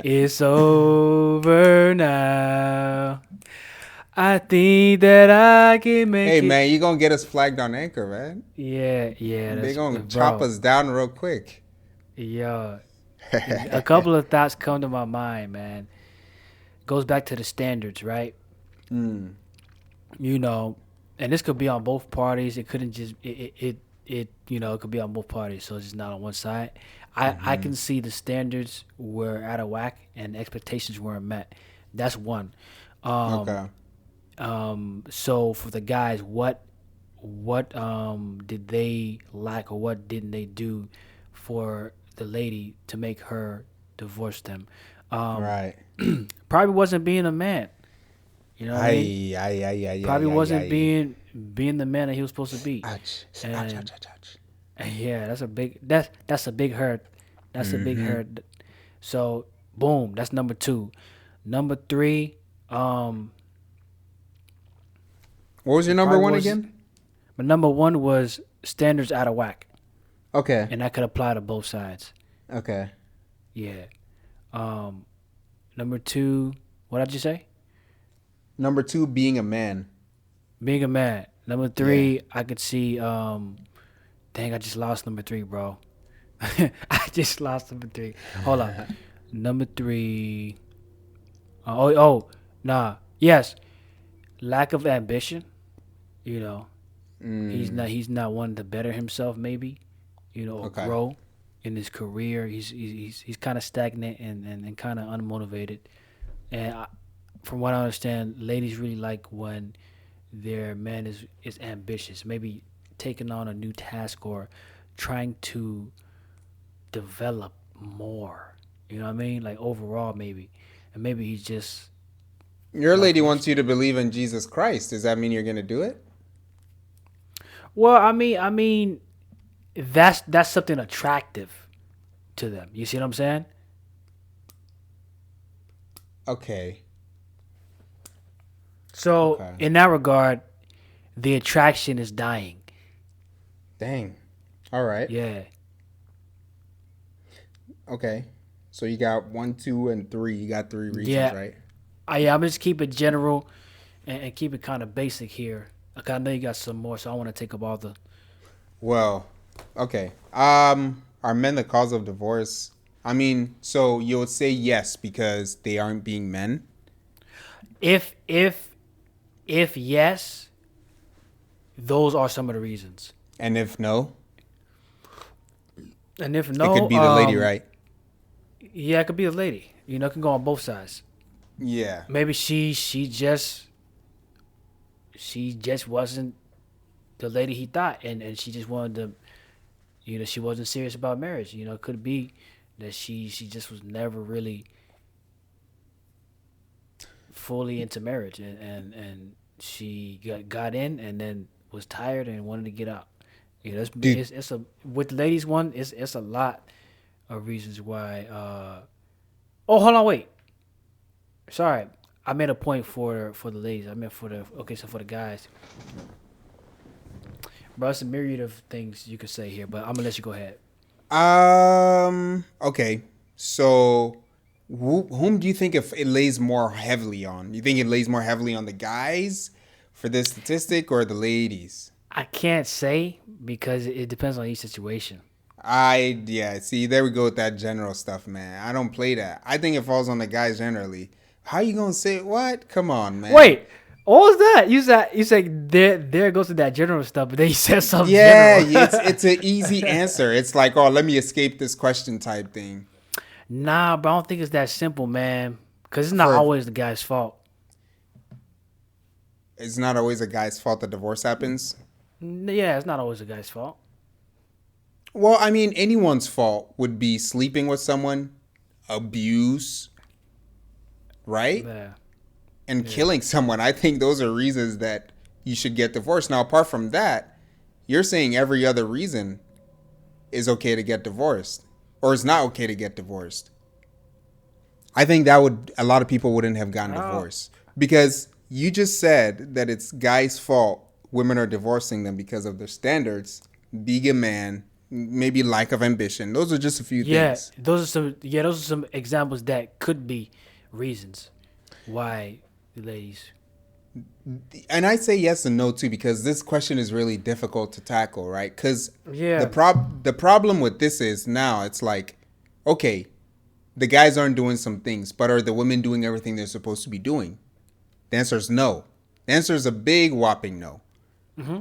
It's over now. I think that I can
Hey
make it.
man, you gonna get us flagged on Anchor, man.
Yeah,
They
that's
gonna chop
bro.
us down real quick.
Yeah, a couple of thoughts come to my mind, man. Goes back to the standards, right?
Mm,
You know, and this could be on both parties. It couldn't just it could be on both parties, so it's just not on one side. I
mm-hmm.
can see the standards were out of whack and expectations weren't met. That's one. Um,
Okay.
so for the guys, what did they lack or what didn't they do for the lady to make her divorce them? Um,
Right.
probably wasn't being a man. You know what I mean?
Ay, ay, ay, ay,
Probably
ay, ay,
wasn't
ay.
being the man that he was supposed to be.
Ouch. Ouch,
And,
ouch, ouch, ouch.
and yeah, that's a big hurt. That's a big
Mm-hmm.
hurt. So boom, that's number two. Number three,
What was your
it
number
probably
one
was.
again?
But number one was standards out of whack,
Okay.
and that could apply to both sides.
Okay.
Yeah. Um, number two, what did you say?
Number two, being a man.
Being a man. Number
Yeah.
three, I could see. Dang, I just lost number three, bro. I just lost number three. Hold up. Number three. Nah. Yes, lack of ambition. You know,
Mm,
he's not wanting to better himself, maybe. Or
okay.
grow in his career. He's kind of stagnant and kind of unmotivated. And from what I understand, ladies really like when their man is ambitious, maybe taking on a new task or trying to develop more. You know what I mean? Like overall, maybe, and maybe he's just
Your
like
lady
you.
wants you to believe in Jesus Christ. Does that mean you're gonna do it?
Well, I mean, that's something attractive, to them. You see what I'm saying?
Okay.
So
Okay.
in that regard, the attraction is dying.
Dang. All right.
Yeah.
Okay. So you got 1, 2, and 3. You got 3 reasons,
Yeah.
right?
Yeah, I'm just keep it general and keep it kind of basic here. Like I know you got some more, so I want to take up all the.
Well, okay. Are men the cause of divorce? I mean, so you'll say yes because they aren't being men,
If yes, those are some of the reasons.
and if no,
And if
it could
no,
be the lady, right?
yeah, it could be a lady. You know, it can go on both sides.
Yeah.
Maybe she just wasn't the lady he thought, and she just wanted to. You know, she wasn't serious about marriage. You know, it could be that she just was never really fully into marriage, and she got in and then was tired and wanted to get out. You know,
Dude,
it's a with the ladies one. It's a lot of reasons why. Oh, hold on, wait. Sorry, I made a point for the ladies. I meant for the so for the guys. Bro, it's a myriad of things you could say here, but I'm gonna let you go ahead.
Okay. So, whom do you think if it lays more heavily on? You think it lays more heavily on the guys for this statistic or the ladies?
I can't say because it depends on each situation.
Yeah, see, there we go with that general stuff, man. I don't play that. I think it falls on the guys generally. How you gonna say what? Come on, man.
Wait, what was that? You said there goes to that general stuff, but then you said something
Yeah,
general.
it's an easy answer. It's like, oh, let me escape this question type thing.
Nah, but I don't think it's that simple, man. Because it's not
For
always the guy's fault.
It's not always a guy's fault that divorce happens.
Yeah, it's not always the guy's fault.
Well, I mean, anyone's fault would be sleeping with someone, abuse, right?
Yeah.
And killing someone. I think those are reasons that you should get divorced. Now, apart from that, you're saying every other reason is okay to get divorced or is not okay to get divorced. I think a lot of people wouldn't have gotten divorced because you just said that it's guys' fault. Women are divorcing them because of their standards, being a man, maybe lack of ambition. Those are just a few things.
Those are some examples that could be reasons why the ladies.
And I say yes and no too because this question is really difficult to tackle, right? Because
Yeah.
the problem with this is now it's like, okay, the guys aren't doing some things, but are the women doing everything they're supposed to be doing? The answer is no. The answer is a big whopping no.
Mm-hmm.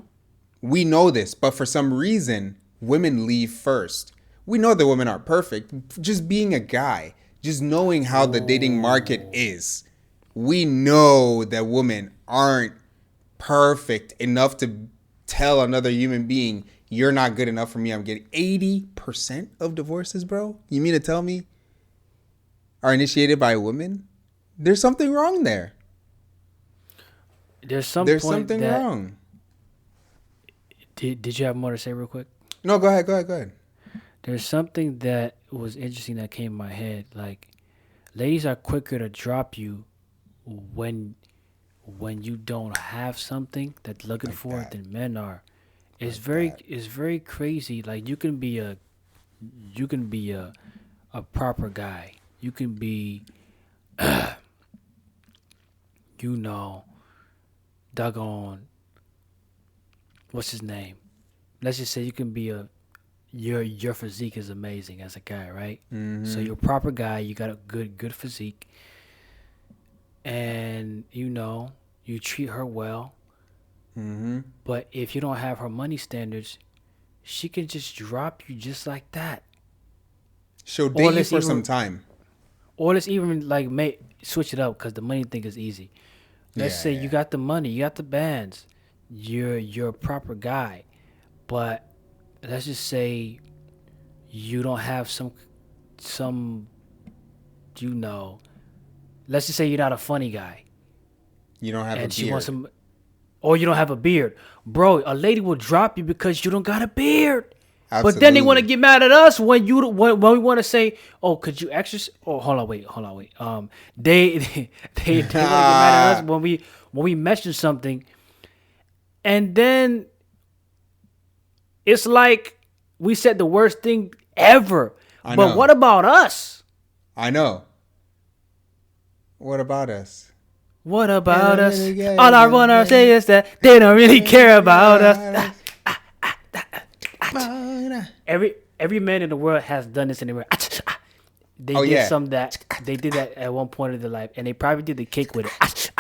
We know this, but for some reason, women leave first. We know that women aren't perfect. Just being a guy, just knowing how the dating market is, we know that women aren't perfect enough to tell another human being, you're not good enough for me. I'm getting 80% of divorces, bro. You mean to tell me are initiated by women? There's something wrong there.
There's
something wrong.
Did you have more to say real quick?
No, go ahead.
There's something that was interesting that came in my head. Like, ladies are quicker to drop you when you don't have something that they're looking
Like
for
that.
than men are. It's
Like
very crazy. Like you can be a proper guy. You can be you know, doggone what's his name? Let's just say you can be your physique is amazing as a guy, right?
Mm-hmm.
So you're a proper guy, you got a good physique, and you treat her well.
Mm-hmm.
But if you don't have her money standards, she can just drop you just like that.
She'll
Or
date you
let's
for
even
some time.
or let's even like switch it up because the money thing is easy. Let's say you got the money, you got the bands, you're a proper guy, but let's just say you don't have some let's just say you're not a funny guy
You don't have
and
a
she
beard.
wants or you don't have a beard. Bro, a lady will drop you because you don't got a beard. But then they want to
Absolutely.
get mad at us when we want to say, "Oh, could you exercise?" Oh, hold on, wait. They they want to get mad at us when we mention something, and then it's like we said the worst thing ever.
I
But
know.
what about us?
I know. What about us?
What
They
about
don't
us?
really care
All I
about
wanna say
us.
is that they don't really
They don't
care
really
about
care
us.
about us.
Every man in the world has done this in the world. They
Oh
did
yeah.
some that they did that at one point of their life, and they probably did the kick with it.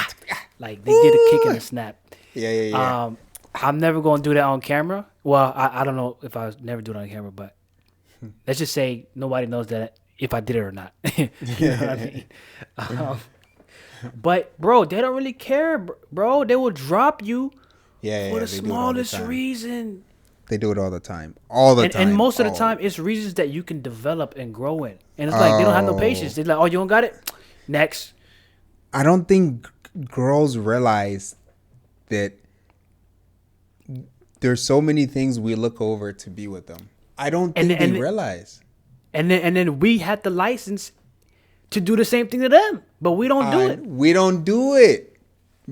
Like they did a kick and a snap.
Yeah, yeah, yeah.
I'm never gonna do that on camera. Well, I don't know if I never do it on camera, but let's just say nobody knows that if I did it or not. You know what I mean? But bro, they don't really care, bro. They will drop you
Yeah,
for
yeah,
the
they do it all the
smallest
time.
reason.
They do it all the time. All the
And
time.
most of the
Oh.
time, it's reasons that you can develop and grow in. And it's like they don't have no patience.
Oh.
They're like, "Oh, you don't got it? Next."
I don't think girls realize that there's so many things we look over to be with them. I don't think they realize.
And then we had the license to do the same thing to them, but we don't do it.
We don't do it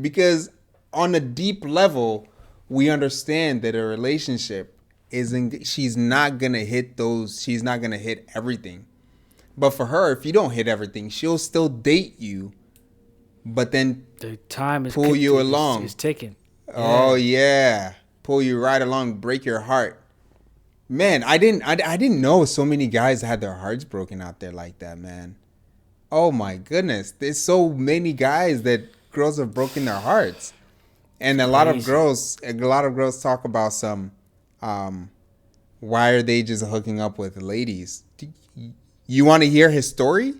because on a deep level, we understand that a relationship isn't. She's not gonna hit those. She's not gonna hit everything. But for her, if you don't hit everything, she'll still date you, but then
The time is
pull you along.
It's ticking.
Oh yeah, pull you right along, break your heart. Man, I didn't know so many guys had their hearts broken out there like that, man. Oh my goodness, there's so many guys that girls have broken their hearts, and a lot of girls talk about some, why are they just hooking up with ladies? You want to hear his story?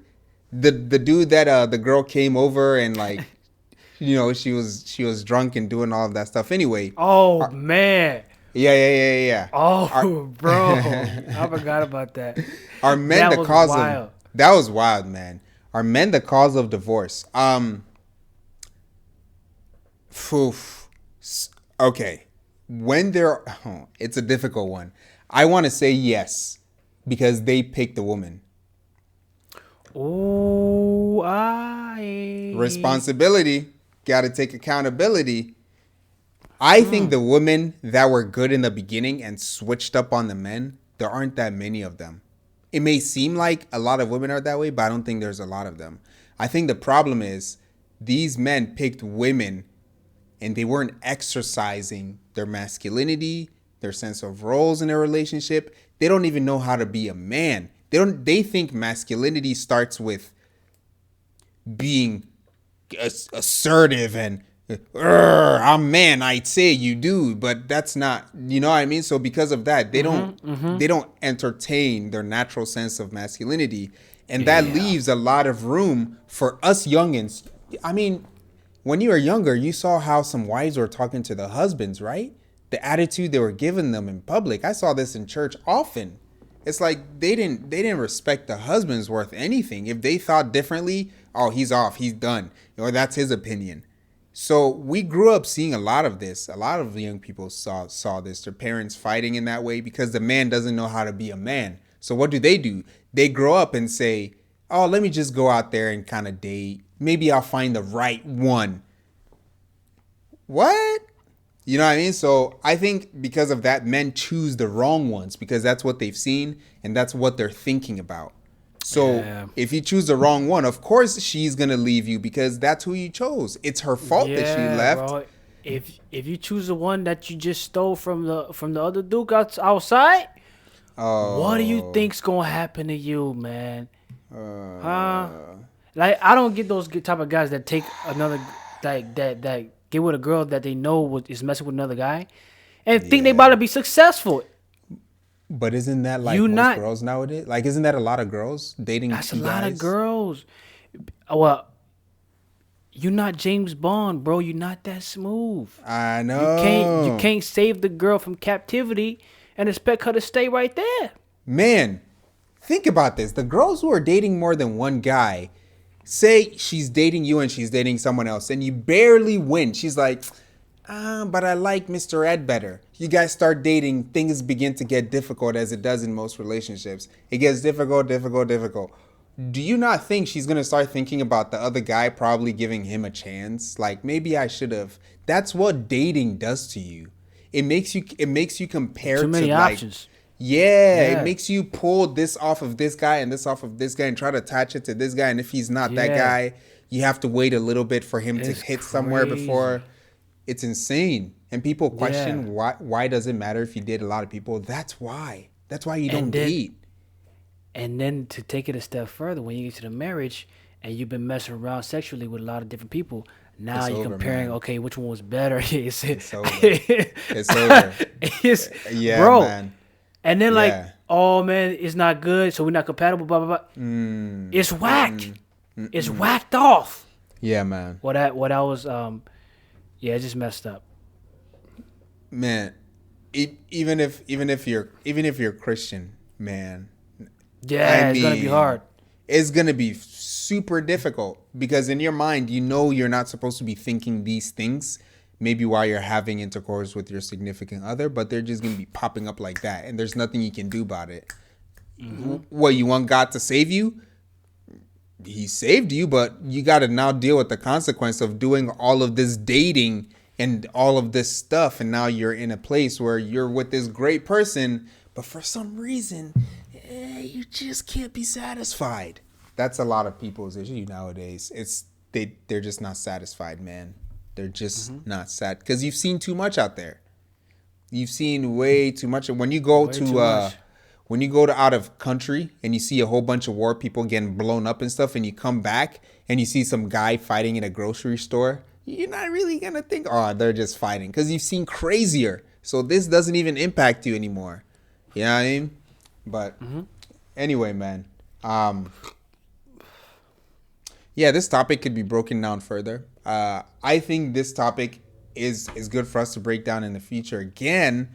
The dude that the girl came over and like, she was drunk and doing all of that stuff. Anyway,
Oh man.
yeah.
Oh, bro. I forgot about that.
Are men
That
the
was
cause
wild.
of that was wild, man. Are men the cause of divorce? Okay. When it's a difficult one. I want to say yes because they picked the woman.
Oh, I
Responsibility. Got to take accountability. I think the women that were good in the beginning and switched up on the men, there aren't that many of them. It may seem like a lot of women are that way, but I don't think there's a lot of them. I think the problem is these men picked women and they weren't exercising their masculinity, their sense of roles in a relationship. They don't even know how to be a man. They think masculinity starts with being assertive and I'm man, I'd say you do, but that's not, you know what I mean? So because of that, they don't entertain their natural sense of masculinity, and that leaves a lot of room for us youngins. I mean, when you were younger, you saw how some wives were talking to the husbands, right? The attitude they were giving them in public. I saw this in church often. It's like they didn't respect the husband's worth anything. If they thought differently, oh, he's off, he's done, or that's his opinion. So we grew up seeing a lot of this. A lot of young people saw this. Their parents fighting in that way because the man doesn't know how to be a man. So what do? They grow up and say, oh, let me just go out there and kind of date. Maybe I'll find the right one. What? You know what I mean? So I think because of that, men choose the wrong ones because that's what they've seen and that's what they're thinking about. So if you choose the wrong one, of course she's gonna leave you because that's who you chose. It's her fault that she left.
Bro. If you choose the one that you just stole from the other dude outside, what do you think's gonna happen to you, man? Huh? Like I don't get those type of guys that take another that get with a girl that they know is messing with another guy, and think they about to be successful.
But isn't that like most girls nowadays? Like, isn't that a lot of girls dating two guys?
That's a lot of girls. Well, you're not James Bond, bro. You're not that smooth.
I know.
You can't save the girl from captivity and expect her to stay right there.
Man, think about this. The girls who are dating more than one guy, say she's dating you and she's dating someone else, and you barely win. She's like, But I like Mr. Ed better. You guys start dating, things begin to get difficult as it does in most relationships. It gets difficult, difficult, difficult. Do you not think she's gonna start thinking about the other guy probably giving him a chance? Like maybe I should have. That's what dating does to you. It makes you compare
Too
to
many
like
options.
yeah, it
Yeah.
makes you pull this off of this guy and this off of this guy and try to attach it to this guy. And if he's not that
Yeah.
guy, you have to wait a little bit for him to
It's
hit somewhere before.
crazy.
It's insane. And people
Yeah.
question why does it matter if you date a lot of people? That's why. That's why you don't
And then
date.
and then to take it a step further, when you get to the marriage and you've been messing around sexually with a lot of different people, now
It's
you're
over,
comparing,
man.
okay, which one was better?
It's over. It's over.
it's,
Yeah,
bro.
man.
And then like,
Yeah.
oh man, it's not good, so we're not compatible, blah blah blah. It's whacked. It's whacked off.
Yeah, man.
What I was yeah, it just messed up.
Man. Even if you're Christian, man.
Yeah,
I
it's gonna be
mean,
hard.
it's going to be super difficult because in your mind, you know you're not supposed to be thinking these things maybe while you're having intercourse with your significant other, but they're just going to be popping up like that and there's nothing you can do about it. What, you want God to save you? He saved you, but you got to now deal with the consequence of doing all of this dating and all of this stuff. And now you're in a place where you're with this great person, but for some reason, you just can't be satisfied. That's a lot of people's issue nowadays. They're just not satisfied, man. They're just not sad because you've seen too much out there. You've seen way too much. When you go
Way too
to
much.
when you go to out of country and you see a whole bunch of war people getting blown up and stuff, and you come back and you see some guy fighting in a grocery store, you're not really gonna think, oh, they're just fighting because you've seen crazier. So this doesn't even impact you anymore. You know what I mean? But anyway, man. Yeah, this topic could be broken down further. I think this topic is good for us to break down in the future again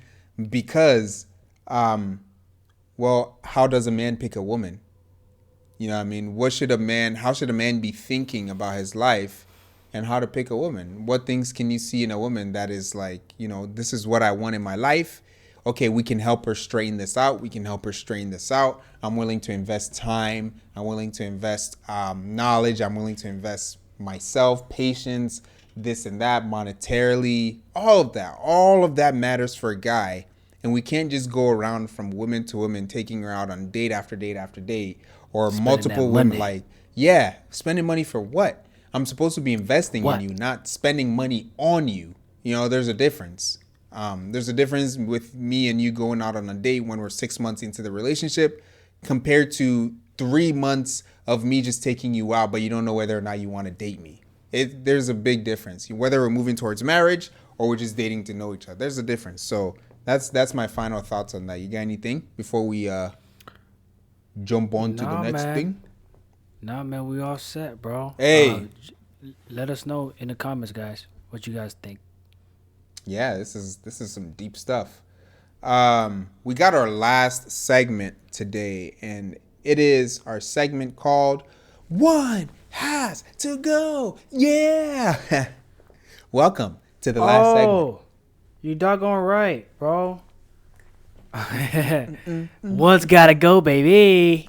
because, well, how does a man pick a woman? You know what I mean? How should a man be thinking about his life and how to pick a woman? What things can you see in a woman that is like, this is what I want in my life? Okay, we can help her straighten this out. We can help her straighten this out. I'm willing to invest time. I'm willing to invest knowledge. I'm willing to invest myself, patience, this and that, monetarily, all of that. All of that matters for a guy. And we can't just go around from woman to woman, taking her out on date after date after date, or
Spending
multiple
that
women.
money.
Like, yeah, spending money for what? I'm supposed to be investing in
What?
you, not spending money on you. There's a difference. There's a difference with me and you going out on a date when we're 6 months into the relationship compared to 3 months of me just taking you out, but you don't know whether or not you want to date me. There's a big difference. Whether we're moving towards marriage or we're just dating to know each other, there's a difference. So that's my final thoughts on that. You got anything before we jump on to the
Nah,
next
man.
thing?
Nah, man, we all set, bro.
Hey.
Let us know in the comments, guys, what you guys think.
Yeah, this is some deep stuff. We got our last segment today, and it is our segment called "One Has to Go." Yeah. Welcome to the last segment.
Oh, you doggone right, bro. One's gotta go, baby.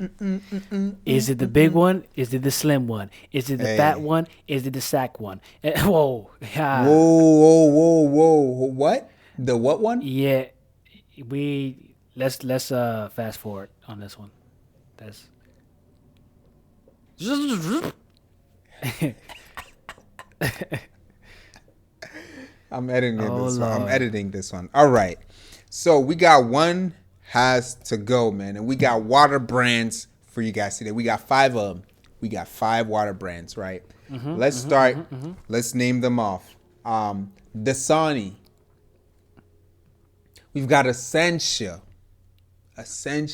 Is it the big one? Is it the slim one? Is it the fat
Hey.
one? Is it the sack one? Whoa, yeah,
Whoa! What? The what one?
yeah. Let's fast forward on this one. That's
I'm editing
Oh,
this one. I'm
Lord.
editing this one. All right. So we got one has to go, man, and we got water brands for you guys today. We got 5 of them. We got 5 water brands, right? Let's start. Let's name them off. Dasani. We've got Essentia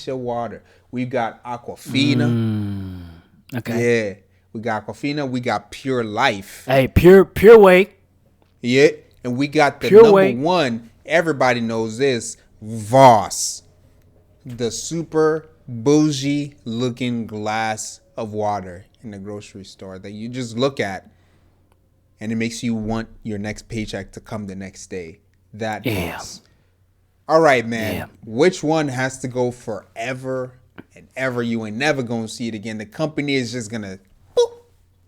water. We've got Aquafina.
okay.
Yeah, we got Aquafina. We got Pure Life.
Hey, pure way.
Yeah, and we got the
Pure
number
Whey.
one. Everybody knows this. Voss, the super bougie looking glass of water in the grocery store that you just look at and it makes you want your next paycheck to come the next day. That
Yeah.
hurts. All right, man.
Yeah.
Which one has to go forever and ever? You ain't never gonna see it again. The company is just gonna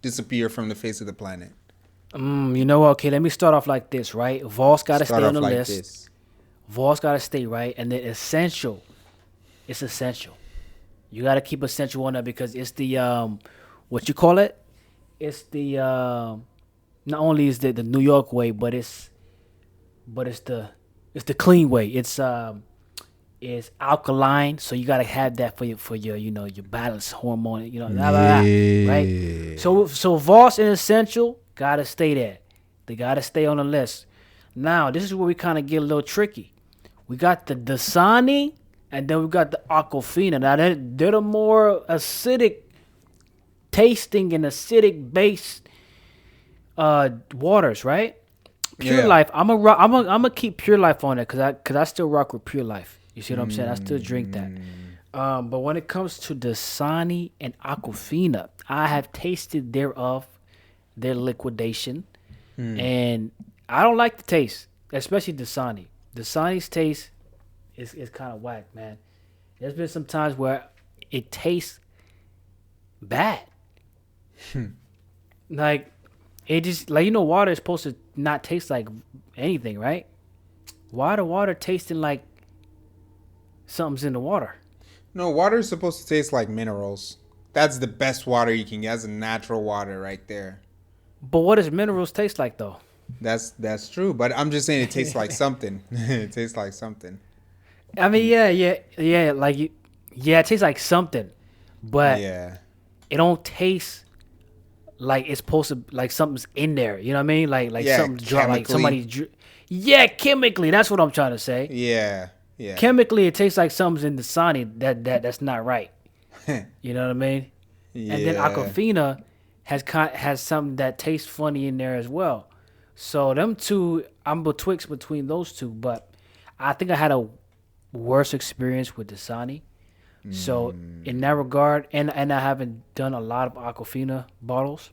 disappear from the face of the planet.
You know what? Okay, let me start off like this, right? Voss got to stay
Start
on
off
the
like
list.
this.
Voss got to stay, right? And then essential. It's essential. You got to keep essential on there because it's the, what you call it? It's the, not only is the New York way, but it's the clean way. It's alkaline, so you gotta have that for your your balance hormone, blah, blah, blah, right? So Voss and Essential gotta stay there. They gotta stay on the list. Now this is where we kind of get a little tricky. We got the Dasani, and then we got the Aquafina. Now they're the more acidic tasting and acidic based waters, right? Pure Life. I'm gonna keep Pure Life on it because I still rock with Pure Life. You see what I'm saying? I still drink that. But when it comes to Dasani and Aquafina, I have tasted their liquidation, and I don't like the taste, especially Dasani. Dasani's taste is kind of whack, man. There's been some times where it tastes bad. Like it just water is supposed to not taste like anything, right? Water tasting like something's in the water.
No, water is supposed to taste like minerals. That's the best water you can get. That's a natural water right there.
But what does minerals taste like though?
That's true. But I'm just saying it tastes like something. It tastes like something.
I mean, yeah, it tastes like something, but
Yeah.
it don't taste like it's supposed to, like something's in there. You know what I mean? Like something's dry, like somebody's. Yeah, chemically. That's what I'm trying to say.
Yeah. Yeah.
Chemically, it tastes like something's in the Dasani that's not right. You know what I mean?
Yeah.
And then Aquafina has something that tastes funny in there as well. So them two, I'm betwixt between those two, but I think I had a worse experience with Dasani. So in that regard, and I haven't done a lot of Aquafina bottles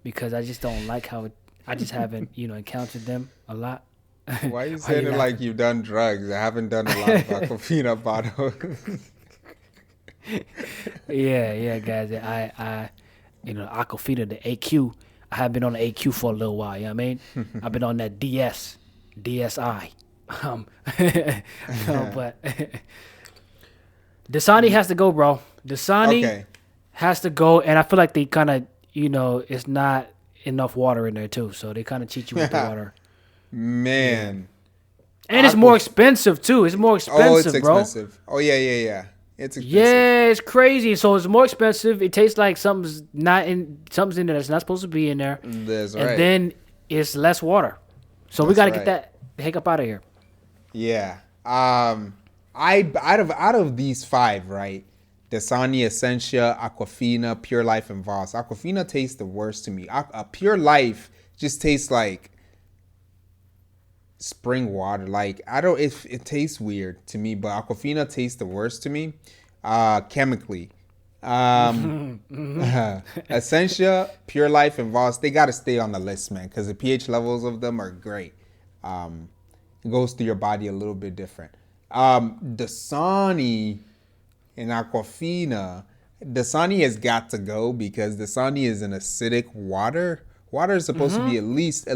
because I just don't like how I just haven't encountered them a lot.
Why are you saying it like you've done drugs? I haven't done a lot of Aquafina bottles.
Yeah, guys. I Aquafina, the AQ. I have been on the AQ for a little while. You know what I mean? I've been on that DSI. But Dasani has to go, bro. Dasani has to go, and I feel like they kind of, it's not enough water in there too, so they kind of cheat you with the water.
Man.
And it's more expensive too. It's more expensive, bro.
Expensive. Oh yeah. It's expensive.
Yeah, it's crazy. So it's more expensive. It tastes like something's in there that's not supposed to be in there.
That's right.
And then it's less water. So we gotta get that the heck up out of here.
Yeah. Out of these five, right? Dasani, Essentia, Aquafina, Pure Life, and Voss. Aquafina tastes the worst to me. Pure Life just tastes like spring water. Like it tastes weird to me, but Aquafina tastes the worst to me. Chemically. Essentia, Pure Life, and Voss, they gotta stay on the list, man, because the pH levels of them are great. It goes through your body a little bit different. Dasani and Aquafina. Dasani has got to go because Dasani is an acidic water. Water is supposed to be at least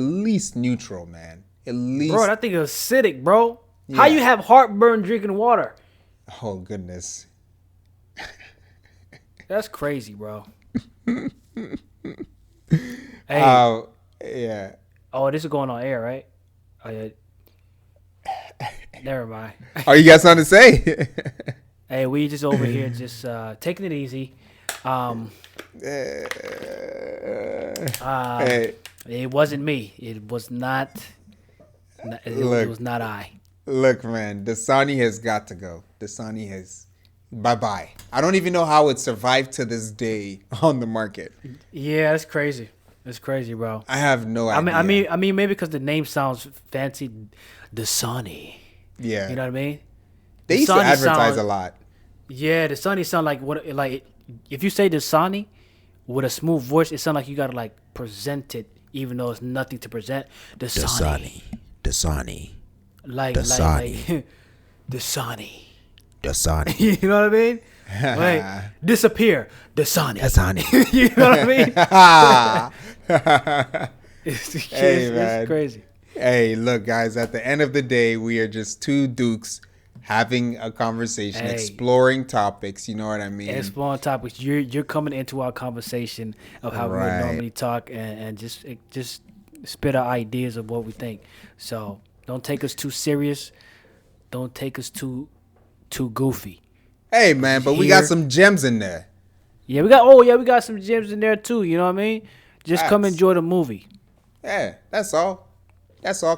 neutral, man. At least.
Bro, that thing is acidic, bro. Yeah. How you have heartburn drinking water?
Oh, goodness.
That's crazy, bro. Hey.
Yeah.
Oh, this is going on air, right? Oh, yeah. Never mind.
Oh, you got something to say?
Hey, we just over here just taking it easy.
Hey.
It wasn't me. It was not. It was not I.
Look, man, Dasani has got to go. Dasani has bye-bye. I don't even know how it survived to this day on the market.
Yeah, that's crazy. That's crazy, bro.
I have no idea.
I mean, maybe because the name sounds fancy, Dasani.
Yeah.
You know what I mean?
They used to advertise a lot.
Yeah, Dasani sound like if you say Dasani with a smooth voice, it sounds like you gotta like present it even though it's nothing to present.
Dasani.
Like Dasani. You know what I mean? Like disappear. Dasani. You know what I mean? It's crazy.
Hey, look, guys. At the end of the day, we are just two dukes having a conversation, exploring topics. You know what I mean?
Exploring topics. You're coming into our conversation of how we would normally talk and just spit our ideas of what we think. So don't take us too serious. Don't take us too goofy.
Hey, man, but we got some gems in there.
Yeah, we got some gems in there too. You know what I mean? Just come enjoy the movie.
Yeah, that's all.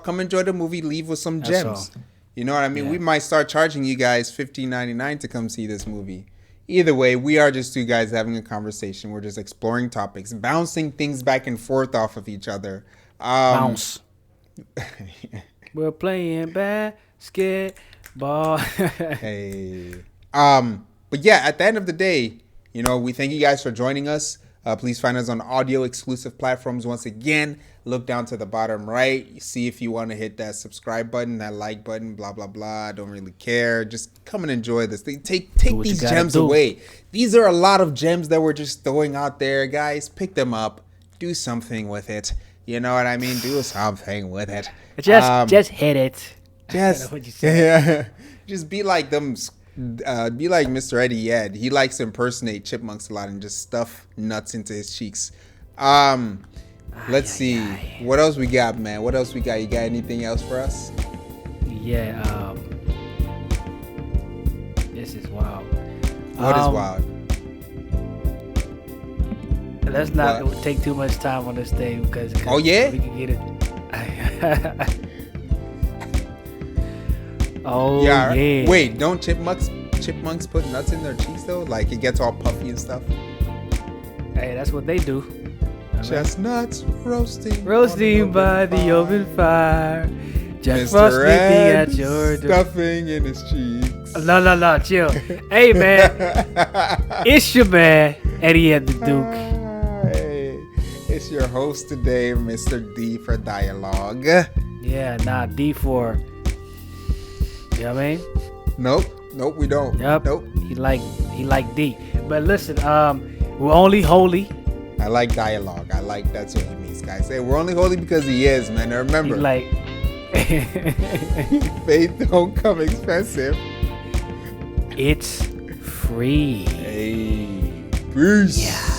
Come enjoy the movie. Leave with some gems. You know what I mean? Yeah. We might start charging you guys $15.99 to come see this movie. Either way, we are just two guys having a conversation. We're just exploring topics, bouncing things back and forth off of each other.
Bounce. We're playing basketball.
Hey. But yeah, at the end of the day, you know, we thank you guys for joining us. Please find us on audio exclusive platforms. Once again, look down to the bottom right. See if you want to hit that subscribe button, that like button, blah, blah, blah. I don't really care. Just come and enjoy this thing. Take these gems away. These are a lot of gems that we're just throwing out there, guys. Pick them up. Do something with it. You know what I mean? Do something with it.
Just hit it.
Just be like them. Be like Mr. EddyEd. He likes to impersonate chipmunks a lot and just stuff nuts into his cheeks. Let's see. What else we got, man? What else we got? You got anything else for us?
Yeah. This is wild.
What is wild?
Let's not take too much time on this thing because
we
can get it. Yeah.
Wait, don't chipmunks put nuts in their cheeks though? Like it gets all puffy and stuff.
Hey, that's what they do.
Chestnuts roasting
by the open fire. Just Frost sleeping at your door.
Stuffing in his cheeks.
No, chill. Hey man, it's your man EddyEd the Duke.
Hey, it's your host today, Mr. D for Dialogue.
Yeah, D for. You know what I mean?
Nope, we don't.
Yep.
Nope.
He like D. But listen, we're only holy.
I like dialogue. That's what he means, guys. Hey, we're only holy because he is, man. Now remember, faith don't come expensive.
It's free.
Hey, peace.
Yeah.